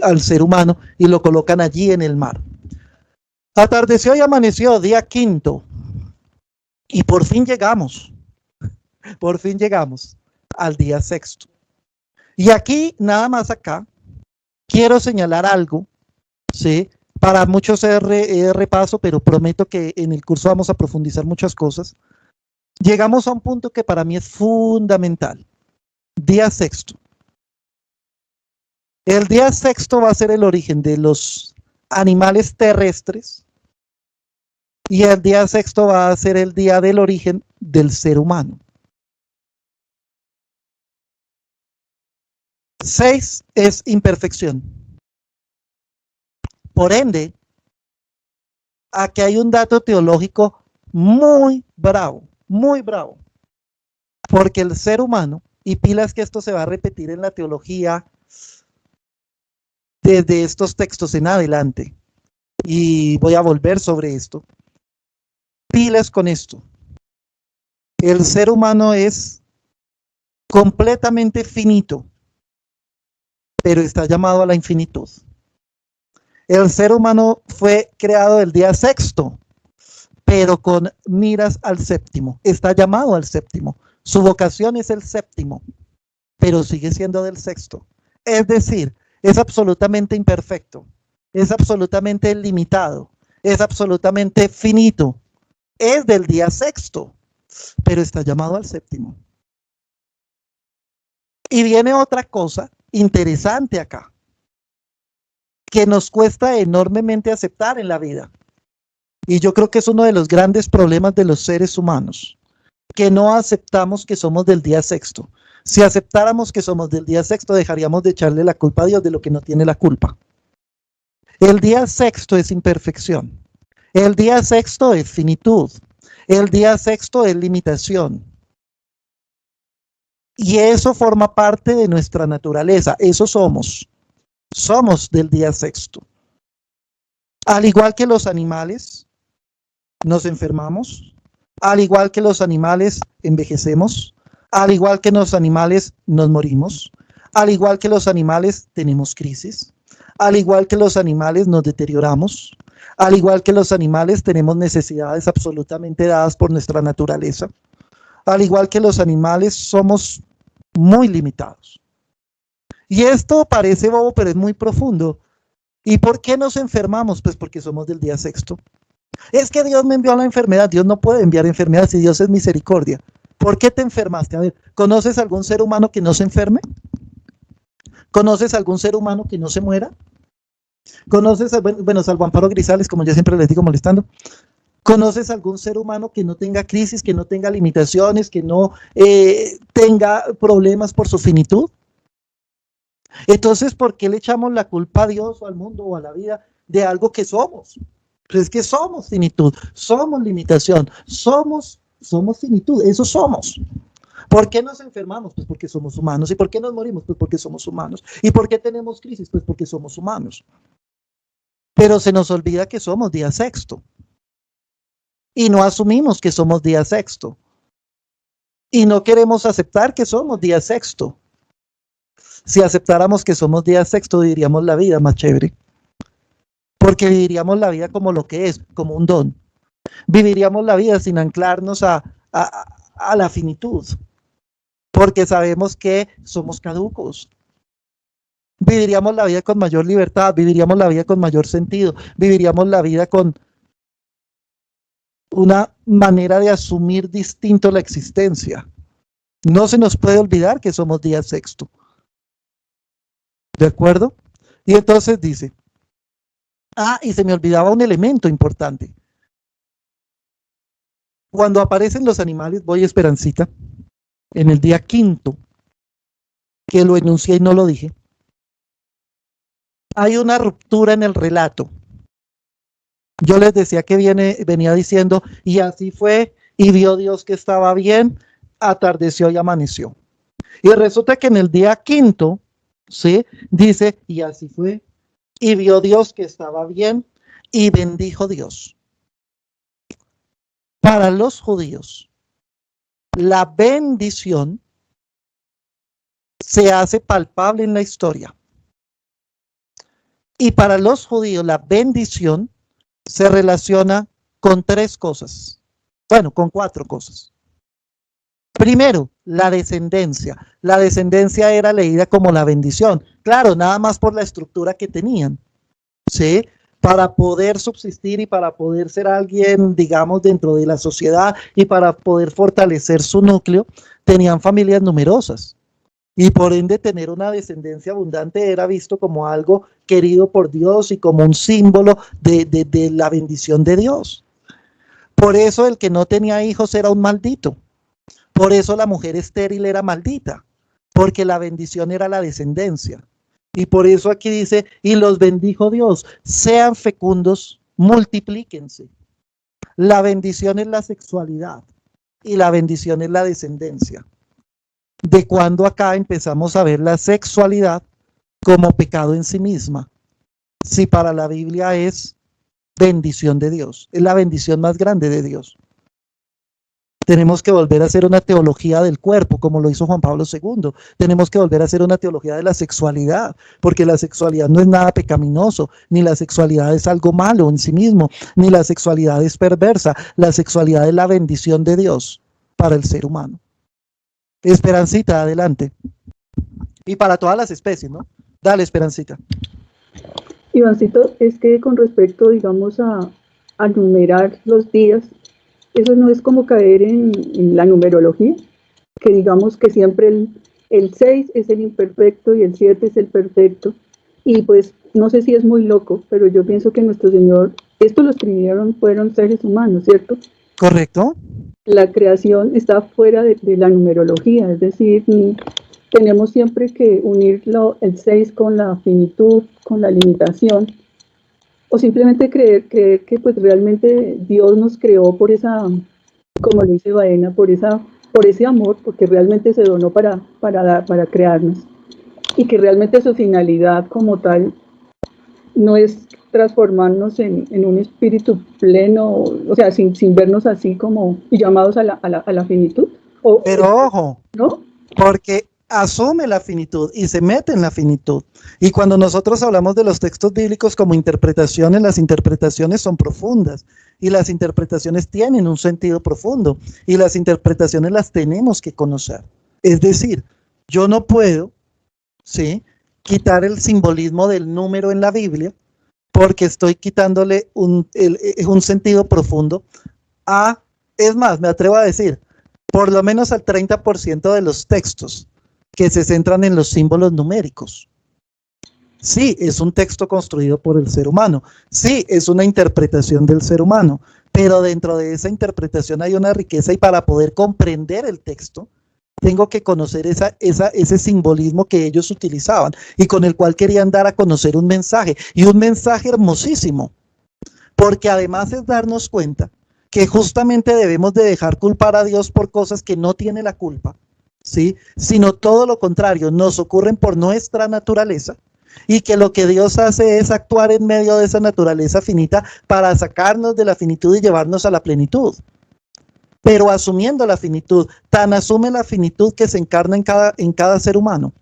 al ser humano, y lo colocan allí en el mar. Atardeció y amaneció, día quinto, y por fin llegamos al día sexto. Y aquí, nada más acá, quiero señalar algo, ¿sí? Para muchos es repaso, pero prometo que en el curso vamos a profundizar muchas cosas. Llegamos a un punto que para mí es fundamental. Día sexto. El día sexto va a ser el origen de los animales terrestres y el día sexto va a ser el día del origen del ser humano. 6 es imperfección. Por ende, aquí hay un dato teológico muy bravo, porque el ser humano, y pilas que esto se va a repetir en la teología desde estos textos en adelante, y voy a volver sobre esto, pilas con esto. El ser humano es completamente finito, pero está llamado a la infinitud. El ser humano fue creado el día sexto, pero con miras al séptimo. Está llamado al séptimo. Su vocación es el séptimo, pero sigue siendo del sexto. Es decir, es absolutamente imperfecto, es absolutamente limitado, es absolutamente finito. Es del día sexto, pero está llamado al séptimo. Y viene otra cosa interesante acá, que nos cuesta enormemente aceptar en la vida. Y yo creo que es uno de los grandes problemas de los seres humanos, que no aceptamos que somos del día sexto. Si aceptáramos que somos del día sexto, dejaríamos de echarle la culpa a Dios de lo que no tiene la culpa. El día sexto es imperfección. El día sexto es finitud. El día sexto es limitación. Y eso forma parte de nuestra naturaleza. Eso somos. Somos del día sexto. Al igual que los animales, nos enfermamos. Al igual que los animales, envejecemos. Al igual que los animales, nos morimos. Al igual que los animales, tenemos crisis. Al igual que los animales, nos deterioramos. Al igual que los animales, tenemos necesidades absolutamente dadas por nuestra naturaleza. Al igual que los animales, somos muy limitados. Y esto parece bobo, pero es muy profundo. ¿Y por qué nos enfermamos? Pues porque somos del día sexto. Es que Dios me envió la enfermedad. Dios no puede enviar enfermedad si Dios es misericordia. ¿Por qué te enfermaste? A ver, ¿conoces algún ser humano que no se enferme? ¿Conoces algún ser humano que no se muera? ¿Conoces, bueno, salvo Amparo Grisales, como yo siempre les digo molestando? ¿Conoces algún ser humano que no tenga crisis, que no tenga limitaciones, que no tenga problemas por su finitud? Entonces, ¿por qué le echamos la culpa a Dios o al mundo o a la vida de algo que somos? Pues es que somos finitud, somos limitación, somos finitud, eso somos. ¿Por qué nos enfermamos? Pues porque somos humanos. ¿Y por qué nos morimos? Pues porque somos humanos. ¿Y por qué tenemos crisis? Pues porque somos humanos. Pero se nos olvida que somos día sexto. Y no asumimos que somos día sexto. Y no queremos aceptar que somos día sexto. Si aceptáramos que somos día sexto, viviríamos la vida más chévere. Porque viviríamos la vida como lo que es, como un don. Viviríamos la vida sin anclarnos a la finitud. Porque sabemos que somos caducos. Viviríamos la vida con mayor libertad, viviríamos la vida con mayor sentido, viviríamos la vida con una manera de asumir distinto la existencia. No se nos puede olvidar que somos día sexto. ¿De acuerdo? Y entonces dice, Ah, y se me olvidaba un elemento importante. Cuando aparecen los animales, voy Esperancita, en el día 5, que lo enuncié y no lo dije, hay una ruptura en el relato. Yo les decía que venía diciendo, y así fue, y vio Dios que estaba bien, atardeció y amaneció. Y resulta que en el día 5, ¿sí? Dice, y así fue, y vio Dios que estaba bien, y bendijo Dios. Para los judíos, la bendición se hace palpable en la historia. Y para los judíos, la bendición se relaciona con 3 cosas. Bueno, con 4 cosas. Primero, la descendencia. La descendencia era leída como la bendición. Claro, nada más por la estructura que tenían, ¿sí? Para poder subsistir y para poder ser alguien, digamos, dentro de la sociedad y para poder fortalecer su núcleo, tenían familias numerosas. Y por ende tener una descendencia abundante era visto como algo querido por Dios y como un símbolo de la bendición de Dios. Por eso el que no tenía hijos era un maldito. Por eso la mujer estéril era maldita, porque la bendición era la descendencia. Y por eso aquí dice, y los bendijo Dios, sean fecundos, multiplíquense. La bendición es la sexualidad y la bendición es la descendencia. De cuando acá empezamos a ver la sexualidad como pecado en sí misma. Si para la Biblia es bendición de Dios, es la bendición más grande de Dios. Tenemos que volver a hacer una teología del cuerpo, como lo hizo Juan Pablo II. Tenemos que volver a hacer una teología de la sexualidad, porque la sexualidad no es nada pecaminoso, ni la sexualidad es algo malo en sí mismo, ni la sexualidad es perversa. La sexualidad es la bendición de Dios para el ser humano. Esperancita, adelante. Y para todas las especies, ¿no? Dale, Esperancita. Ivancito, es que con respecto, digamos, a numerar los días, eso no es como caer en la numerología, que digamos que siempre el 6 es el imperfecto y el 7 es el perfecto. Y pues no sé si es muy loco, pero yo pienso que nuestro Señor, esto lo escribieron, fueron seres humanos, ¿cierto? Correcto. La creación está fuera de la numerología, es decir, tenemos siempre que unir el 6 con la finitud, con la limitación, o simplemente creer que pues realmente Dios nos creó por esa, como lo dice Baena, por ese amor, porque realmente se donó para crearnos, y que realmente su finalidad como tal no es transformarnos en un espíritu pleno, o sea, sin vernos así como llamados a la finitud. Pero ojo, ¿no? Porque asume la finitud y se mete en la finitud. Y cuando nosotros hablamos de los textos bíblicos como interpretaciones, las interpretaciones son profundas y las interpretaciones tienen un sentido profundo y las interpretaciones las tenemos que conocer. Es decir, yo no puedo, ¿sí?, quitar el simbolismo del número en la Biblia porque estoy quitándole un sentido profundo es más, me atrevo a decir, por lo menos al 30% de los textos que se centran en los símbolos numéricos. Sí, es un texto construido por el ser humano. Sí, es una interpretación del ser humano. Pero dentro de esa interpretación hay una riqueza y para poder comprender el texto, tengo que conocer ese simbolismo que ellos utilizaban y con el cual querían dar a conocer un mensaje. Y un mensaje hermosísimo. Porque además es darnos cuenta que justamente debemos de dejar culpar a Dios por cosas que no tiene la culpa, ¿sí?, sino todo lo contrario, nos ocurren por nuestra naturaleza y que lo que Dios hace es actuar en medio de esa naturaleza finita para sacarnos de la finitud y llevarnos a la plenitud. Pero asumiendo la finitud, tan asume la finitud que se encarna en cada ser humano,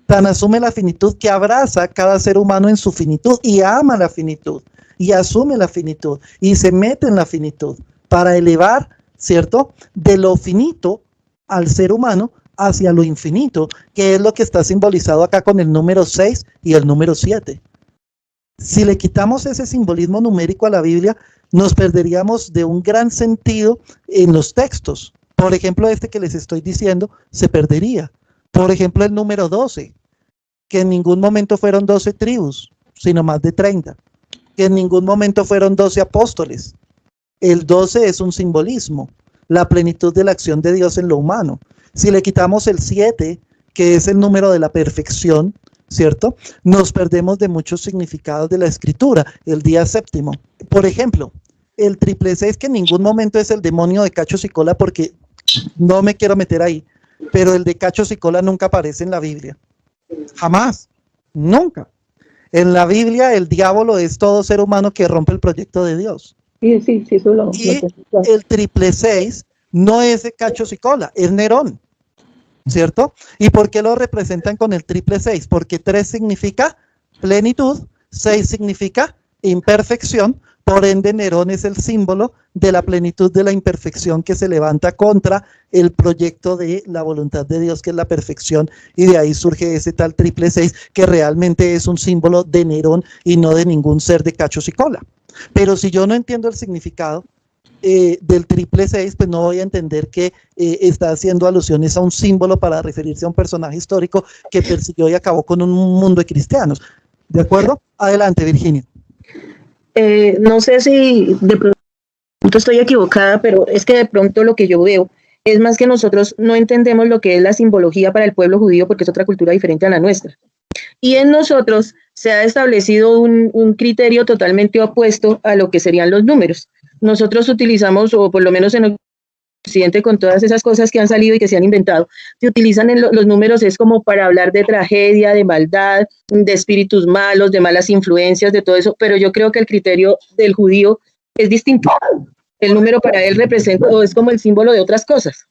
tan asume la finitud que abraza a cada ser humano en su finitud y ama la finitud. Y asume la finitud y se mete en la finitud para elevar, ¿cierto?, de lo finito al ser humano hacia lo infinito, que es lo que está simbolizado acá con el número 6 y el número 7. Si le quitamos ese simbolismo numérico a la Biblia, nos perderíamos de un gran sentido en los textos. Por ejemplo, este que les estoy diciendo se perdería. Por ejemplo, el número 12, que en ningún momento fueron 12 tribus, sino más de 30. que en ningún momento fueron 12 apóstoles. El 12 es un simbolismo, la plenitud de la acción de Dios en lo humano. Si le quitamos el 7, que es el número de la perfección, ¿cierto? Nos perdemos de muchos significados de la escritura, el día séptimo. Por ejemplo, el 666, que en ningún momento es el demonio de cachos y cola, porque no me quiero meter ahí, pero el de cachos y cola nunca aparece en la Biblia. Jamás, nunca. En la Biblia el diablo es todo ser humano que rompe el proyecto de Dios. Sí, eso lo Y el 666 no es de cachos y cola, es Nerón, ¿cierto? ¿Y por qué lo representan con el 666? Porque 3 significa plenitud, 6 significa imperfección, por ende Nerón es el símbolo de la plenitud de la imperfección que se levanta contra el proyecto de la voluntad de Dios, que es la perfección, y de ahí surge ese tal 666, que realmente es un símbolo de Nerón y no de ningún ser de cachos y cola. Pero si yo no entiendo el significado del 666, pues no voy a entender que está haciendo alusiones a un símbolo para referirse a un personaje histórico que persiguió y acabó con un mundo de cristianos. ¿De acuerdo? Adelante, Virginia. No sé si de pronto estoy equivocada, pero es que de pronto lo que yo veo es más que nosotros no entendemos lo que es la simbología para el pueblo judío, porque es otra cultura diferente a la nuestra. Y en nosotros se ha establecido un criterio totalmente opuesto a lo que serían los números. Nosotros utilizamos, o por lo menos en Occidente, con todas esas cosas que han salido y que se han inventado, se utilizan los números es como para hablar de tragedia, de maldad, de espíritus malos, de malas influencias, de todo eso, pero yo creo que el criterio del judío es distinto. El número para él representa, o es como el símbolo de otras cosas.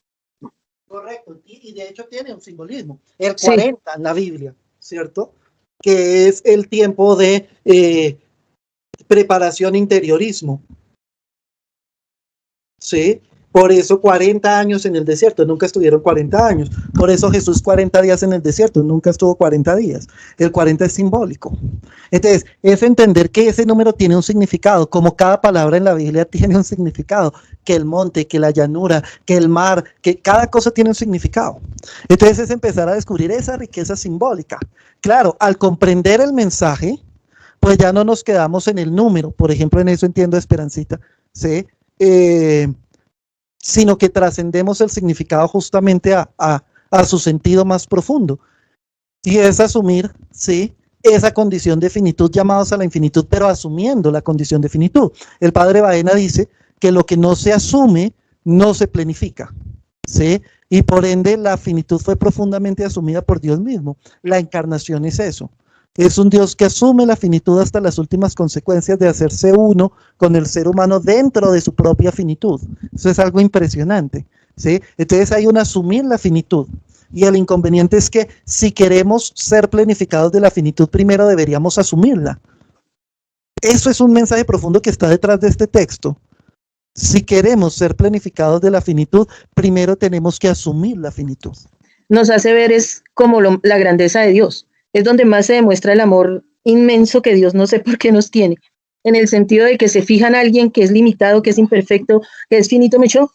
Correcto, y de hecho tiene un simbolismo, el 40 en la Biblia, ¿cierto? Que es el tiempo de preparación, interiorismo. Sí, por eso 40 años en el desierto, nunca estuvieron 40 años. Por eso Jesús 40 días en el desierto, nunca estuvo 40 días. El 40 es simbólico. Entonces, es entender que ese número tiene un significado, como cada palabra en la Biblia tiene un significado, que el monte, que la llanura, que el mar, que cada cosa tiene un significado. Entonces, es empezar a descubrir esa riqueza simbólica. Claro, al comprender el mensaje, pues ya no nos quedamos en el número. Por ejemplo, en eso entiendo a Esperancita, ¿sí? Sino que trascendemos el significado justamente a su sentido más profundo. Y es asumir, ¿sí?, esa condición de finitud, llamados a la infinitud, pero asumiendo la condición de finitud. El padre Baena dice que lo que no se asume no se planifica, ¿sí? Y por ende la finitud fue profundamente asumida por Dios mismo. La encarnación es eso. Es un Dios que asume la finitud hasta las últimas consecuencias de hacerse uno con el ser humano dentro de su propia finitud. Eso es algo impresionante, ¿sí? Entonces hay un asumir la finitud. Y el inconveniente es que si queremos ser planificados de la finitud, primero deberíamos asumirla. Eso es un mensaje profundo que está detrás de este texto. Si queremos ser planificados de la finitud, primero tenemos que asumir la finitud. Nos hace ver es como la grandeza de Dios. Es donde más se demuestra el amor inmenso que Dios no sé por qué nos tiene. En el sentido de que se fija en alguien que es limitado, que es imperfecto, que es finito, Mecho,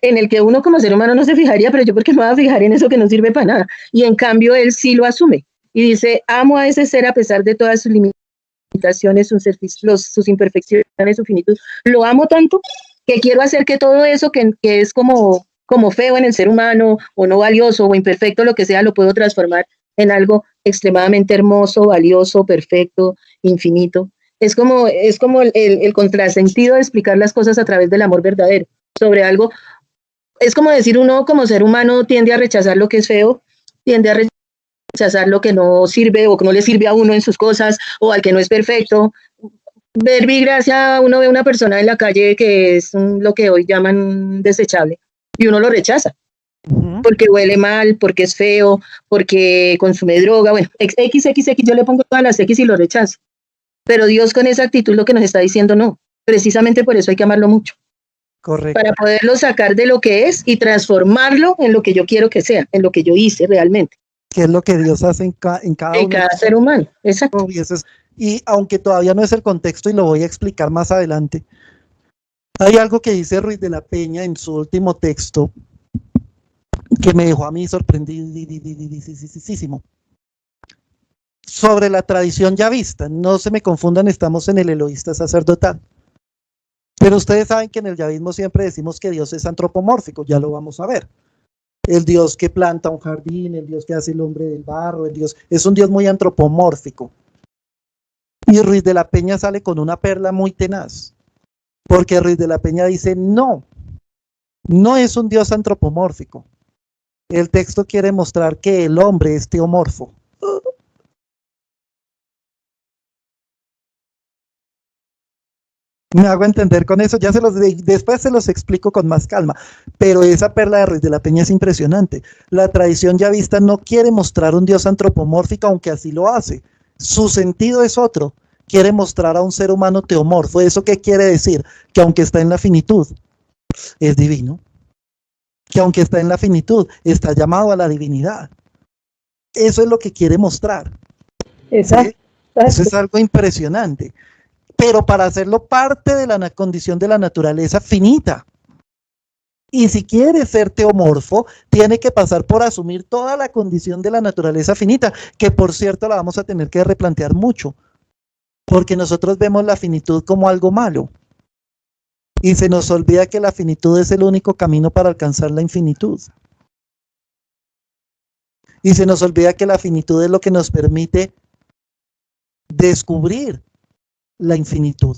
en el que uno como ser humano no se fijaría, pero yo porque me voy a fijar en eso que no sirve para nada. Y en cambio él sí lo asume. Y dice, amo a ese ser a pesar de todas sus limitaciones, sus imperfecciones, su finitud. Lo amo tanto que quiero hacer que todo eso que es como feo en el ser humano, o no valioso, o imperfecto, lo que sea, lo puedo transformar en algo extremadamente hermoso, valioso, perfecto, infinito. Es como el contrasentido de explicar las cosas a través del amor verdadero sobre algo. Es como decir, uno como ser humano tiende a rechazar lo que es feo, tiende a rechazar lo que no sirve o que no le sirve a uno en sus cosas, o al que no es perfecto. Verbigracia, uno ve a una persona en la calle que es lo que hoy llaman desechable y uno lo rechaza. Porque huele mal, porque es feo, porque consume droga, bueno, XXX, yo le pongo todas las X y lo rechazo. Pero Dios con esa actitud lo que nos está diciendo no. Precisamente por eso hay que amarlo mucho. Correcto. Para poderlo sacar de lo que es y transformarlo en lo que yo quiero que sea, en lo que yo hice realmente. Que es lo que Dios hace en cada ser humano, exacto. Y aunque todavía no es el contexto y lo voy a explicar más adelante, hay algo que dice Ruiz de la Peña en su último texto que me dejó a mí sorprendidísimo. sobre la tradición ya vista. No se me confundan, estamos en el eloísta sacerdotal. Pero ustedes saben que en el yavismo siempre decimos que Dios es antropomórfico, ya lo vamos a ver. El Dios que planta un jardín, el Dios que hace el hombre del barro, el Dios es un Dios muy antropomórfico. Y Ruiz de la Peña sale con una perla muy tenaz, porque Ruiz de la Peña dice, no es un Dios antropomórfico. El texto quiere mostrar que el hombre es teomorfo. Me hago entender con eso, después se los explico con más calma, pero esa perla de Ruiz de la Peña es impresionante. La tradición yavista no quiere mostrar un Dios antropomórfico, aunque así lo hace. Su sentido es otro, quiere mostrar a un ser humano teomorfo. ¿Eso qué quiere decir? Que aunque está en la finitud, es divino. Que aunque está en la finitud, está llamado a la divinidad. Eso es lo que quiere mostrar. Exacto. ¿Sí? Eso es algo impresionante. Pero para hacerlo parte de la condición de la naturaleza finita. Y si quiere ser teomorfo, tiene que pasar por asumir toda la condición de la naturaleza finita, que por cierto la vamos a tener que replantear mucho, porque nosotros vemos la finitud como algo malo. Y se nos olvida que la finitud es el único camino para alcanzar la infinitud. Y se nos olvida que la finitud es lo que nos permite descubrir la infinitud.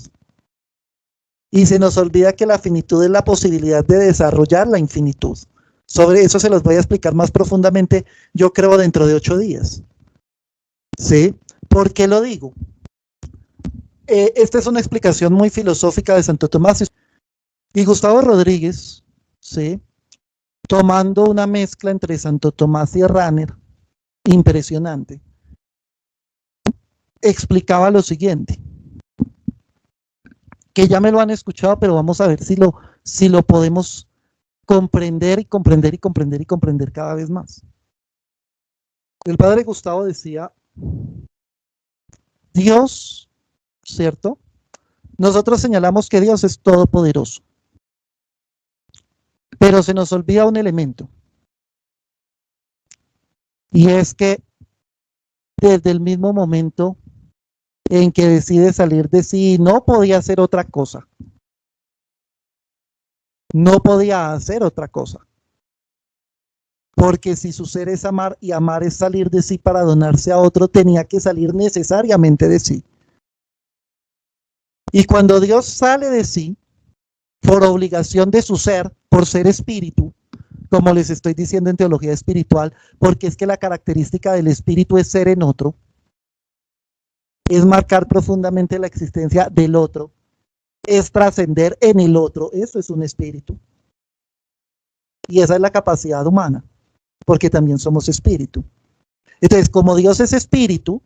Y se nos olvida que la finitud es la posibilidad de desarrollar la infinitud. Sobre eso se los voy a explicar más profundamente, yo creo, dentro de 8 días. ¿Sí? ¿Por qué lo digo? Esta es una explicación muy filosófica de Santo Tomás y Gustavo Rodríguez, ¿sí? Tomando una mezcla entre Santo Tomás y Rahner, impresionante, explicaba lo siguiente, que ya me lo han escuchado, pero vamos a ver si lo podemos comprender y comprender y comprender y comprender cada vez más. El padre Gustavo decía, Dios, ¿cierto? Nosotros señalamos que Dios es todopoderoso, pero se nos olvida un elemento, y es que desde el mismo momento en que decide salir de sí, no podía hacer otra cosa. No podía hacer otra cosa. Porque si su ser es amar y amar es salir de sí para donarse a otro, tenía que salir necesariamente de sí. Y cuando Dios sale de sí, por obligación de su ser, por ser espíritu, como les estoy diciendo en teología espiritual, porque es que la característica del espíritu es ser en otro, es marcar profundamente la existencia del otro, es trascender en el otro, eso es un espíritu. Y esa es la capacidad humana, porque también somos espíritu. Entonces, como Dios es espíritu,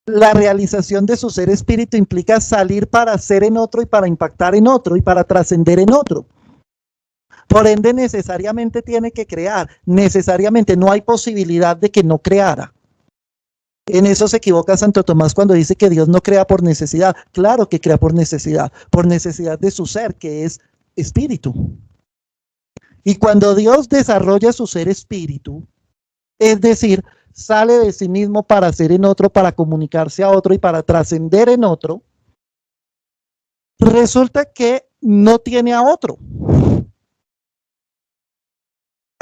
la realización de su ser espíritu implica salir para ser en otro y para impactar en otro y para trascender en otro. Por ende, necesariamente tiene que crear, necesariamente no hay posibilidad de que no creara. En eso se equivoca Santo Tomás cuando dice que Dios no crea por necesidad. Claro que crea por necesidad de su ser, que es espíritu. Y cuando Dios desarrolla su ser espíritu, es decir, sale de sí mismo para ser en otro, para comunicarse a otro y para trascender en otro, resulta que no tiene a otro.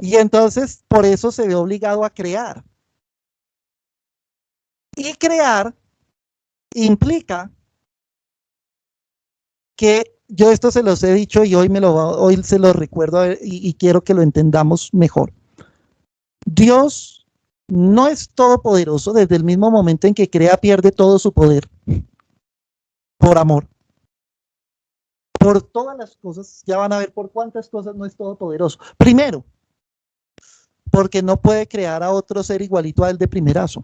Y entonces por eso se ve obligado a crear. Y crear implica que yo esto se los he dicho y hoy se los recuerdo y quiero que lo entendamos mejor. Dios no es todopoderoso. Desde el mismo momento en que crea, pierde todo su poder por amor. Por todas las cosas, ya van a ver por cuántas cosas no es todopoderoso. Primero, porque no puede crear a otro ser igualito a él de primerazo.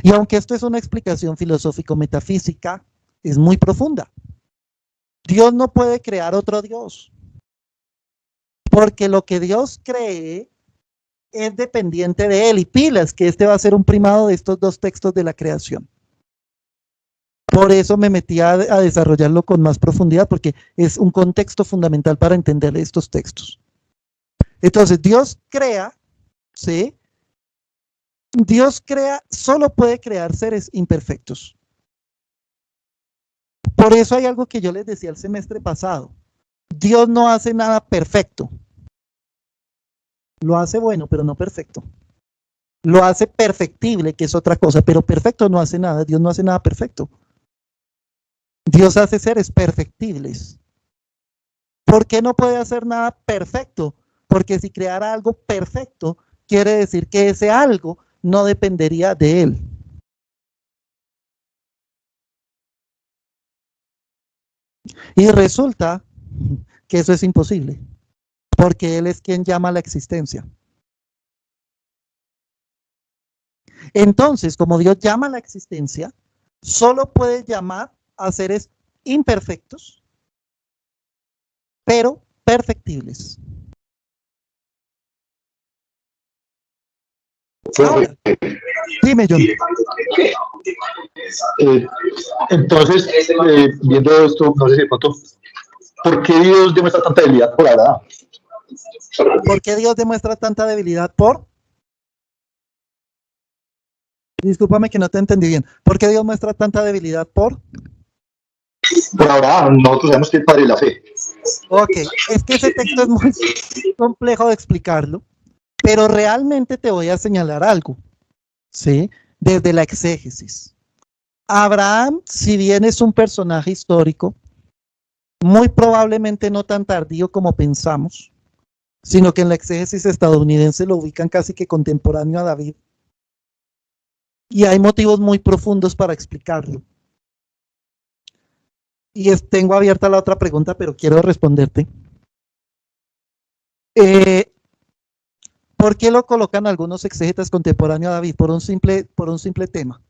Y aunque esto es una explicación filosófico-metafísica, es muy profunda. Dios no puede crear otro Dios, porque lo que Dios cree es dependiente de él. Y pilas, que este va a ser un primado de estos 2 textos de la creación. Por eso me metí a desarrollarlo con más profundidad, porque es un contexto fundamental para entender estos textos. Entonces, Dios crea, ¿sí?, Dios solo puede crear seres imperfectos. Por eso hay algo que yo les decía el semestre pasado. Dios no hace nada perfecto. Lo hace bueno, pero no perfecto. Lo hace perfectible, que es otra cosa, pero perfecto no hace nada. Dios no hace nada perfecto. Dios hace seres perfectibles. ¿Por qué no puede hacer nada perfecto? Porque si creara algo perfecto, quiere decir que ese algo no dependería de él. Y resulta que eso es imposible, porque él es quien llama a la existencia. Entonces, como Dios llama a la existencia, solo puede llamar a seres imperfectos, pero perfectibles. Ahora, dime, John. Entonces, viendo esto, no sé si de pronto, ¿por qué Dios demuestra tanta debilidad por Abraham? ¿Por qué Dios demuestra tanta debilidad por? Discúlpame que no te entendí bien. ¿Por qué Dios muestra tanta debilidad por? Por Abraham, nosotros sabemos que es el padre de la fe. Ok, es que ese texto es muy complejo de explicarlo, pero realmente te voy a señalar algo, ¿sí? Desde la exégesis. Abraham, si bien es un personaje histórico, muy probablemente no tan tardío como pensamos, sino que en la exégesis estadounidense lo ubican casi que contemporáneo a David. Y hay motivos muy profundos para explicarlo. Y tengo abierta la otra pregunta, pero quiero responderte. ¿Por qué lo colocan algunos exégetas contemporáneos a David? Por un simple tema.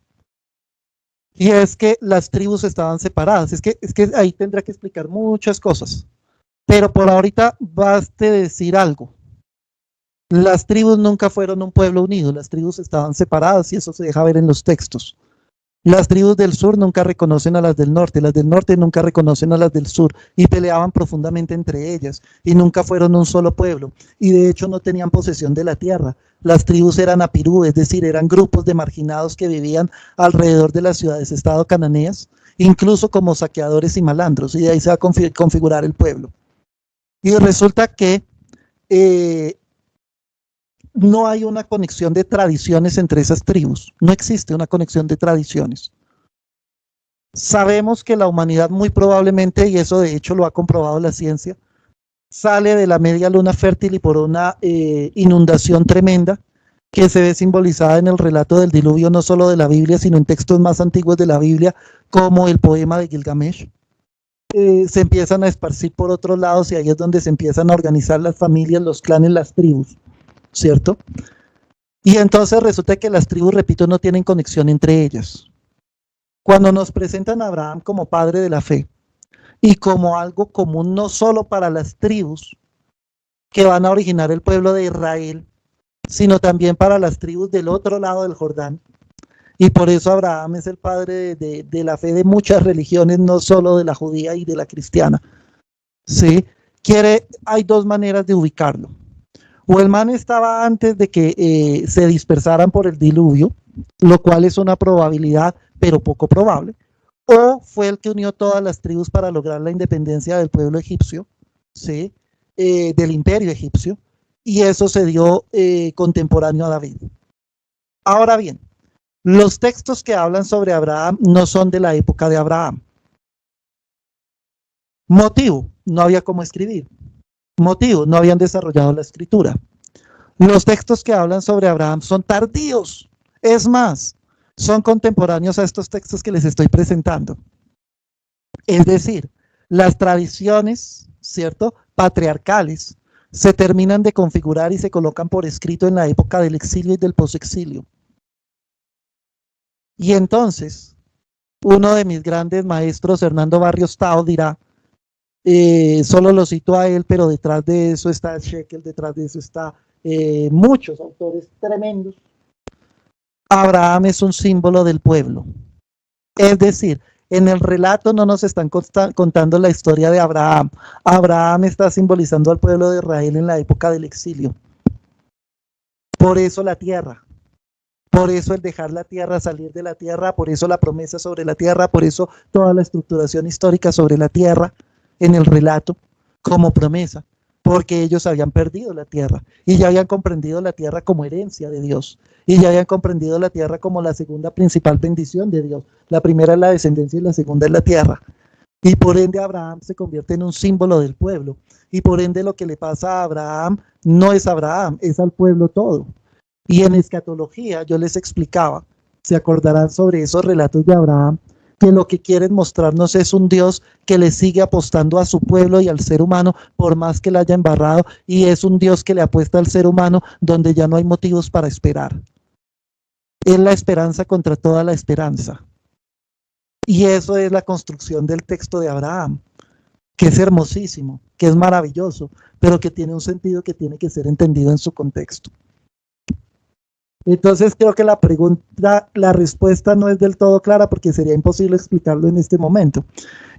Y es que las tribus estaban separadas. Es que ahí tendrá que explicar muchas cosas. Pero por ahorita baste decir algo. Las tribus nunca fueron un pueblo unido. Las tribus estaban separadas y eso se deja ver en los textos. Las tribus del sur nunca reconocen a las del norte nunca reconocen a las del sur y peleaban profundamente entre ellas y nunca fueron un solo pueblo y de hecho no tenían posesión de la tierra. Las tribus eran apirú, es decir, eran grupos de marginados que vivían alrededor de las ciudades-estado cananeas, incluso como saqueadores y malandros, y de ahí se va a configurar el pueblo. Y resulta que no hay una conexión de tradiciones entre esas tribus. No existe una conexión de tradiciones. Sabemos que la humanidad muy probablemente, y eso de hecho lo ha comprobado la ciencia, sale de la media luna fértil y por una inundación tremenda que se ve simbolizada en el relato del diluvio, no solo de la Biblia, sino en textos más antiguos de la Biblia, como el poema de Gilgamesh. Se empiezan a esparcir por otros lados y ahí es donde se empiezan a organizar las familias, los clanes, las tribus, ¿cierto? Y entonces resulta que las tribus, repito, no tienen conexión entre ellas. Cuando nos presentan a Abraham como padre de la fe y como algo común no solo para las tribus que van a originar el pueblo de Israel, sino también para las tribus del otro lado del Jordán. Y por eso Abraham es el padre de la fe de muchas religiones, no solo de la judía y de la cristiana. ¿Sí? Hay dos maneras de ubicarlo. O el man estaba antes de que se dispersaran por el diluvio, lo cual es una probabilidad, pero poco probable. O fue el que unió todas las tribus para lograr la independencia del pueblo egipcio, ¿sí? Del imperio egipcio, y eso se dio contemporáneo a David. Ahora bien, los textos que hablan sobre Abraham no son de la época de Abraham. Motivo, no había cómo escribir. Motivo, no habían desarrollado la escritura. Los textos que hablan sobre Abraham son tardíos. Es más, son contemporáneos a estos textos que les estoy presentando. Es decir, las tradiciones, ¿cierto?, patriarcales, se terminan de configurar y se colocan por escrito en la época del exilio y del posexilio. Y entonces, uno de mis grandes maestros, Hernando Barrios Tao, dirá, solo lo cito a él, pero detrás de eso está Shekel, detrás de eso está muchos autores tremendos. Abraham es un símbolo del pueblo. Es decir, en el relato no nos están contando la historia de Abraham. Abraham está simbolizando al pueblo de Israel en la época del exilio. Por eso la tierra. Por eso el dejar la tierra, salir de la tierra, por eso la promesa sobre la tierra, por eso toda la estructuración histórica sobre la tierra en el relato como promesa, porque ellos habían perdido la tierra y ya habían comprendido la tierra como herencia de Dios y ya habían comprendido la tierra como la segunda principal bendición de Dios. La primera es la descendencia y la segunda es la tierra. Y por ende Abraham se convierte en un símbolo del pueblo. Y por ende lo que le pasa a Abraham no es a Abraham, es al pueblo todo. Y en escatología yo les explicaba, se acordarán sobre esos relatos de Abraham, que lo que quieren mostrarnos es un Dios que le sigue apostando a su pueblo y al ser humano por más que le haya embarrado, y es un Dios que le apuesta al ser humano donde ya no hay motivos para esperar. Es la esperanza contra toda la esperanza. Y eso es la construcción del texto de Abraham, que es hermosísimo, que es maravilloso, pero que tiene un sentido que tiene que ser entendido en su contexto. Entonces creo que la respuesta no es del todo clara porque sería imposible explicarlo en este momento.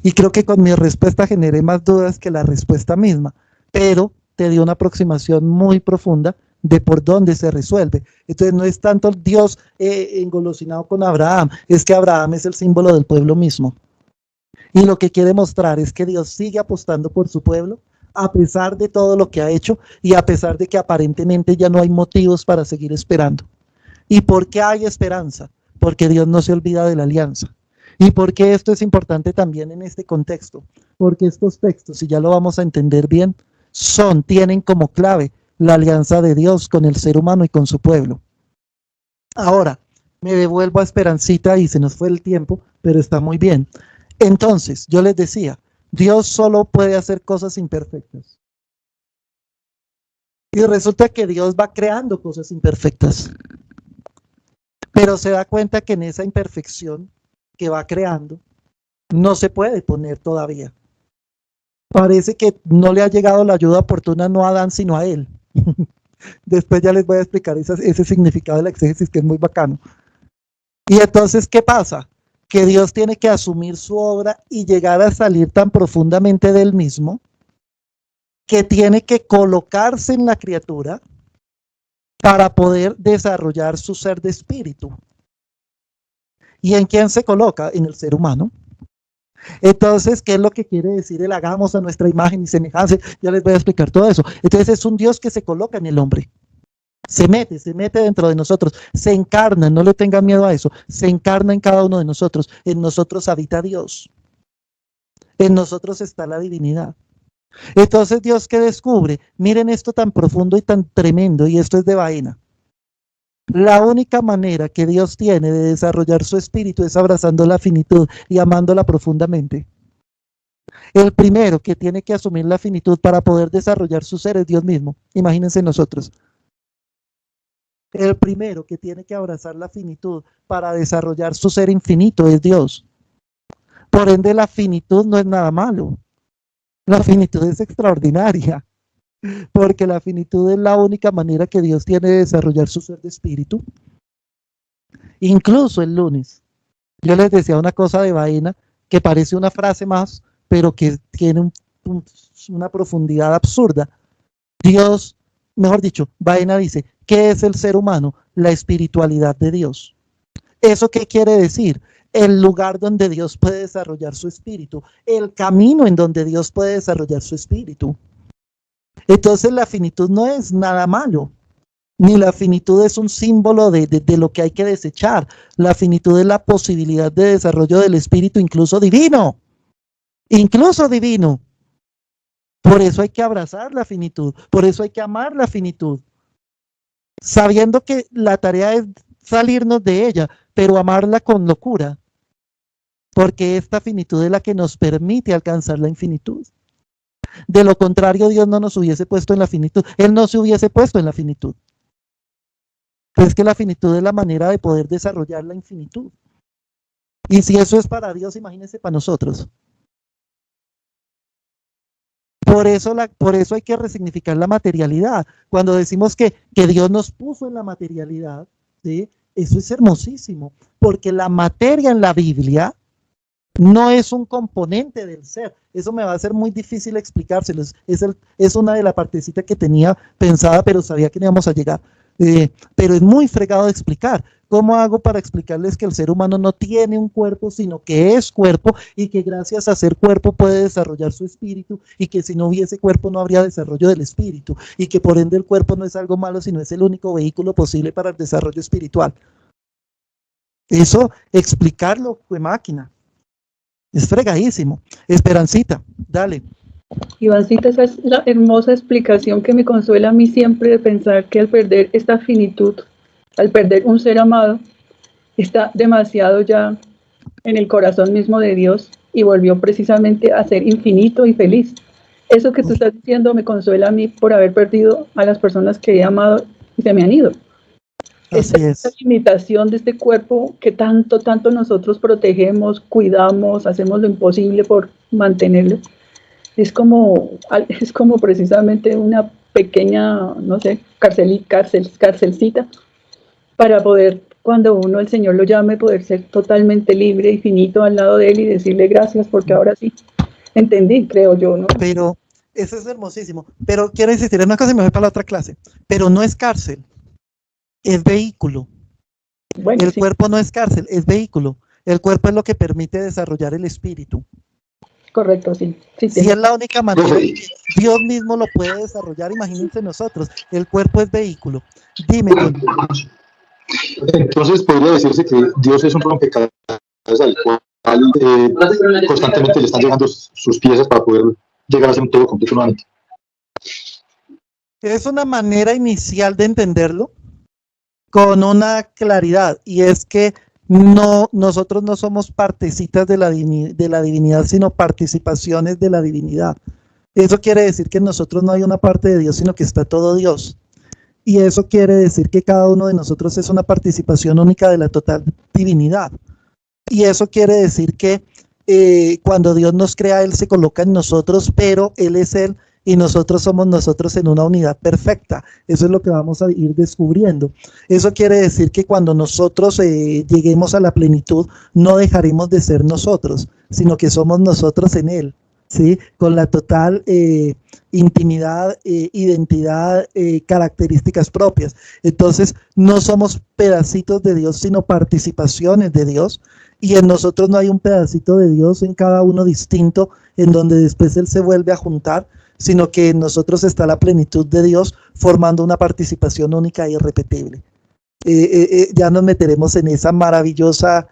Y creo que con mi respuesta generé más dudas que la respuesta misma, pero te dio una aproximación muy profunda de por dónde se resuelve. Entonces no es tanto Dios engolosinado con Abraham, es que Abraham es el símbolo del pueblo mismo. Y lo que quiere mostrar es que Dios sigue apostando por su pueblo, a pesar de todo lo que ha hecho y a pesar de que aparentemente ya no hay motivos para seguir esperando. ¿Y por qué hay esperanza? Porque Dios no se olvida de la alianza. ¿Y por qué esto es importante también en este contexto? Porque estos textos, y ya lo vamos a entender bien, tienen como clave la alianza de Dios con el ser humano y con su pueblo. Ahora, me devuelvo a Esperancita y se nos fue el tiempo, pero está muy bien. Entonces, yo les decía, Dios solo puede hacer cosas imperfectas. Y resulta que Dios va creando cosas imperfectas. Pero se da cuenta que en esa imperfección que va creando, no se puede poner todavía. Parece que no le ha llegado la ayuda oportuna no a Adán, sino a él. Después ya les voy a explicar ese significado de la exégesis que es muy bacano. Y entonces, ¿qué pasa? Que Dios tiene que asumir su obra y llegar a salir tan profundamente del mismo que tiene que colocarse en la criatura para poder desarrollar su ser de espíritu. ¿Y en quién se coloca? En el ser humano. Entonces, ¿qué es lo que quiere decir el hagamos a nuestra imagen y semejanza? Ya les voy a explicar todo eso. Entonces es un Dios que se coloca en el hombre. Se mete dentro de nosotros, se encarna, no le tengan miedo a eso, se encarna en cada uno de nosotros, en nosotros habita Dios, en nosotros está la divinidad. Entonces Dios que descubre, miren esto tan profundo y tan tremendo, y esto es de vaina. La única manera que Dios tiene de desarrollar su espíritu es abrazando la finitud y amándola profundamente. El primero que tiene que asumir la finitud para poder desarrollar su ser es Dios mismo. Imagínense nosotros. El primero que tiene que abrazar la finitud para desarrollar su ser infinito es Dios. Por ende, la finitud no es nada malo. La finitud es extraordinaria, porque la finitud es la única manera que Dios tiene de desarrollar su ser de espíritu. Incluso el lunes, yo les decía una cosa de vaina que parece una frase más, pero que tiene una profundidad absurda. Dios, mejor dicho, vaina dice, ¿qué es el ser humano? La espiritualidad de Dios. ¿Eso qué quiere decir? El lugar donde Dios puede desarrollar su espíritu, el camino en donde Dios puede desarrollar su espíritu. Entonces la finitud no es nada malo, ni la finitud es un símbolo de lo que hay que desechar. La finitud es la posibilidad de desarrollo del espíritu, incluso divino. Incluso divino. Por eso hay que abrazar la finitud, por eso hay que amar la finitud, sabiendo que la tarea es salirnos de ella, pero amarla con locura, porque esta finitud es la que nos permite alcanzar la infinitud. De lo contrario, Dios no nos hubiese puesto en la finitud, Él no se hubiese puesto en la finitud. Pero es que la finitud es la manera de poder desarrollar la infinitud. Y si eso es para Dios, imagínense para nosotros. Por eso hay que resignificar la materialidad. Cuando decimos que Dios nos puso en la materialidad, ¿sí? Eso es hermosísimo, porque la materia en la Biblia no es un componente del ser. Eso me va a ser muy difícil explicárselos. Es una de las partecitas que tenía pensada, pero sabía que no íbamos a llegar. Pero es muy fregado de explicar. ¿cómo hago para explicarles que el ser humano no tiene un cuerpo, sino que es cuerpo y que gracias a ser cuerpo puede desarrollar su espíritu y que si no hubiese cuerpo no habría desarrollo del espíritu y que por ende el cuerpo no es algo malo, sino es el único vehículo posible para el desarrollo espiritual? Eso, explicarlo fue máquina. Es fregadísimo. Esperancita, dale. Ivancita, esa es la hermosa explicación que me consuela a mí siempre de pensar que al perder esta finitud, al perder un ser amado, está demasiado ya en el corazón mismo de Dios y volvió precisamente a ser infinito y feliz. Eso que tú estás diciendo me consuela a mí por haber perdido a las personas que he amado y se me han ido. Esta limitación de este cuerpo que tanto nosotros protegemos, cuidamos, hacemos lo imposible por mantenerlo, es como precisamente una pequeña, no sé, carcelcita para poder, cuando uno, el Señor lo llame, poder ser totalmente libre y finito al lado de Él y decirle gracias, porque ahora sí entendí, creo yo, ¿no? Pero eso es hermosísimo. Pero quiero insistir en una cosa y me voy para la otra clase. Pero no es cárcel, es vehículo. Bueno, el cuerpo no es cárcel, es vehículo. El cuerpo es lo que permite desarrollar el espíritu. Correcto, sí. Si es la única manera que Dios mismo lo puede desarrollar, imagínense nosotros. El cuerpo es vehículo. Dime. Entonces podría decirse que Dios es un rompecabezas al cual constantemente le están llegando sus piezas para poder llegar a ser un todo completo nuevamente. Es una manera inicial de entenderlo con una claridad, y es que nosotros no somos partecitas de la divinidad, sino participaciones de la divinidad. Eso quiere decir que en nosotros no hay una parte de Dios, sino que está todo Dios. Y eso quiere decir que cada uno de nosotros es una participación única de la total divinidad. Y eso quiere decir que cuando Dios nos crea, Él se coloca en nosotros, pero Él es Él y nosotros somos nosotros en una unidad perfecta. Eso es lo que vamos a ir descubriendo. Eso quiere decir que cuando nosotros lleguemos a la plenitud, no dejaremos de ser nosotros, sino que somos nosotros en Él, ¿sí? Con la total intimidad, identidad, características propias. Entonces, no somos pedacitos de Dios, sino participaciones de Dios. Y en nosotros no hay un pedacito de Dios en cada uno distinto, en donde después Él se vuelve a juntar, sino que en nosotros está la plenitud de Dios formando una participación única e irrepetible. Ya nos meteremos en esa maravillosa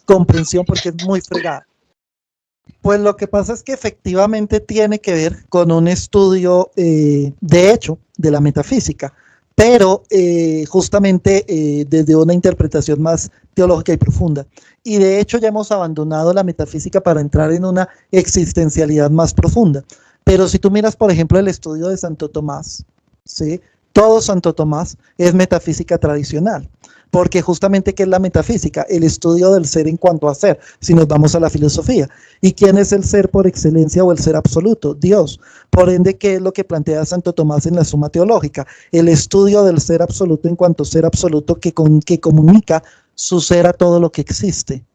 comprensión porque es muy fregada. Pues lo que pasa es que efectivamente tiene que ver con un estudio, de hecho, de la metafísica, pero justamente desde una interpretación más teológica y profunda. Y de hecho ya hemos abandonado la metafísica para entrar en una existencialidad más profunda. Pero si tú miras, por ejemplo, el estudio de Santo Tomás, ¿sí? Todo Santo Tomás es metafísica tradicional. Porque justamente, ¿qué es la metafísica? El estudio del ser en cuanto a ser, si nos vamos a la filosofía. ¿Y quién es el ser por excelencia o el ser absoluto? Dios. Por ende, ¿qué es lo que plantea Santo Tomás en la Suma Teológica? El estudio del ser absoluto en cuanto a ser absoluto que comunica su ser a todo lo que existe.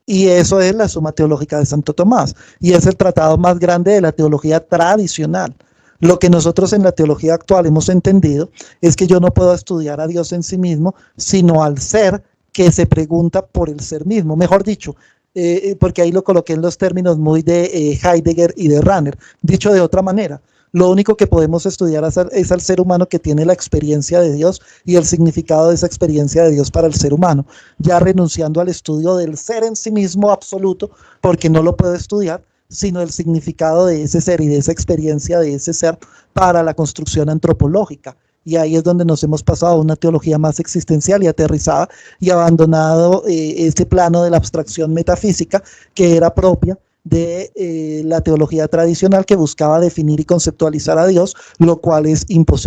Y eso es la Suma Teológica de Santo Tomás. Y es el tratado más grande de la teología tradicional. Lo que nosotros en la teología actual hemos entendido es que yo no puedo estudiar a Dios en sí mismo, sino al ser que se pregunta por el ser mismo. Mejor dicho, porque ahí lo coloqué en los términos muy de Heidegger y de Rahner. Dicho de otra manera, lo único que podemos estudiar es al ser humano que tiene la experiencia de Dios y el significado de esa experiencia de Dios para el ser humano, ya renunciando al estudio del ser en sí mismo absoluto, porque no lo puedo estudiar, sino el significado de ese ser y de esa experiencia de ese ser para la construcción antropológica. Y ahí es donde nos hemos pasado a una teología más existencial y aterrizada y abandonado ese plano de la abstracción metafísica que era propia de la teología tradicional que buscaba definir y conceptualizar a Dios, lo cual es imposible.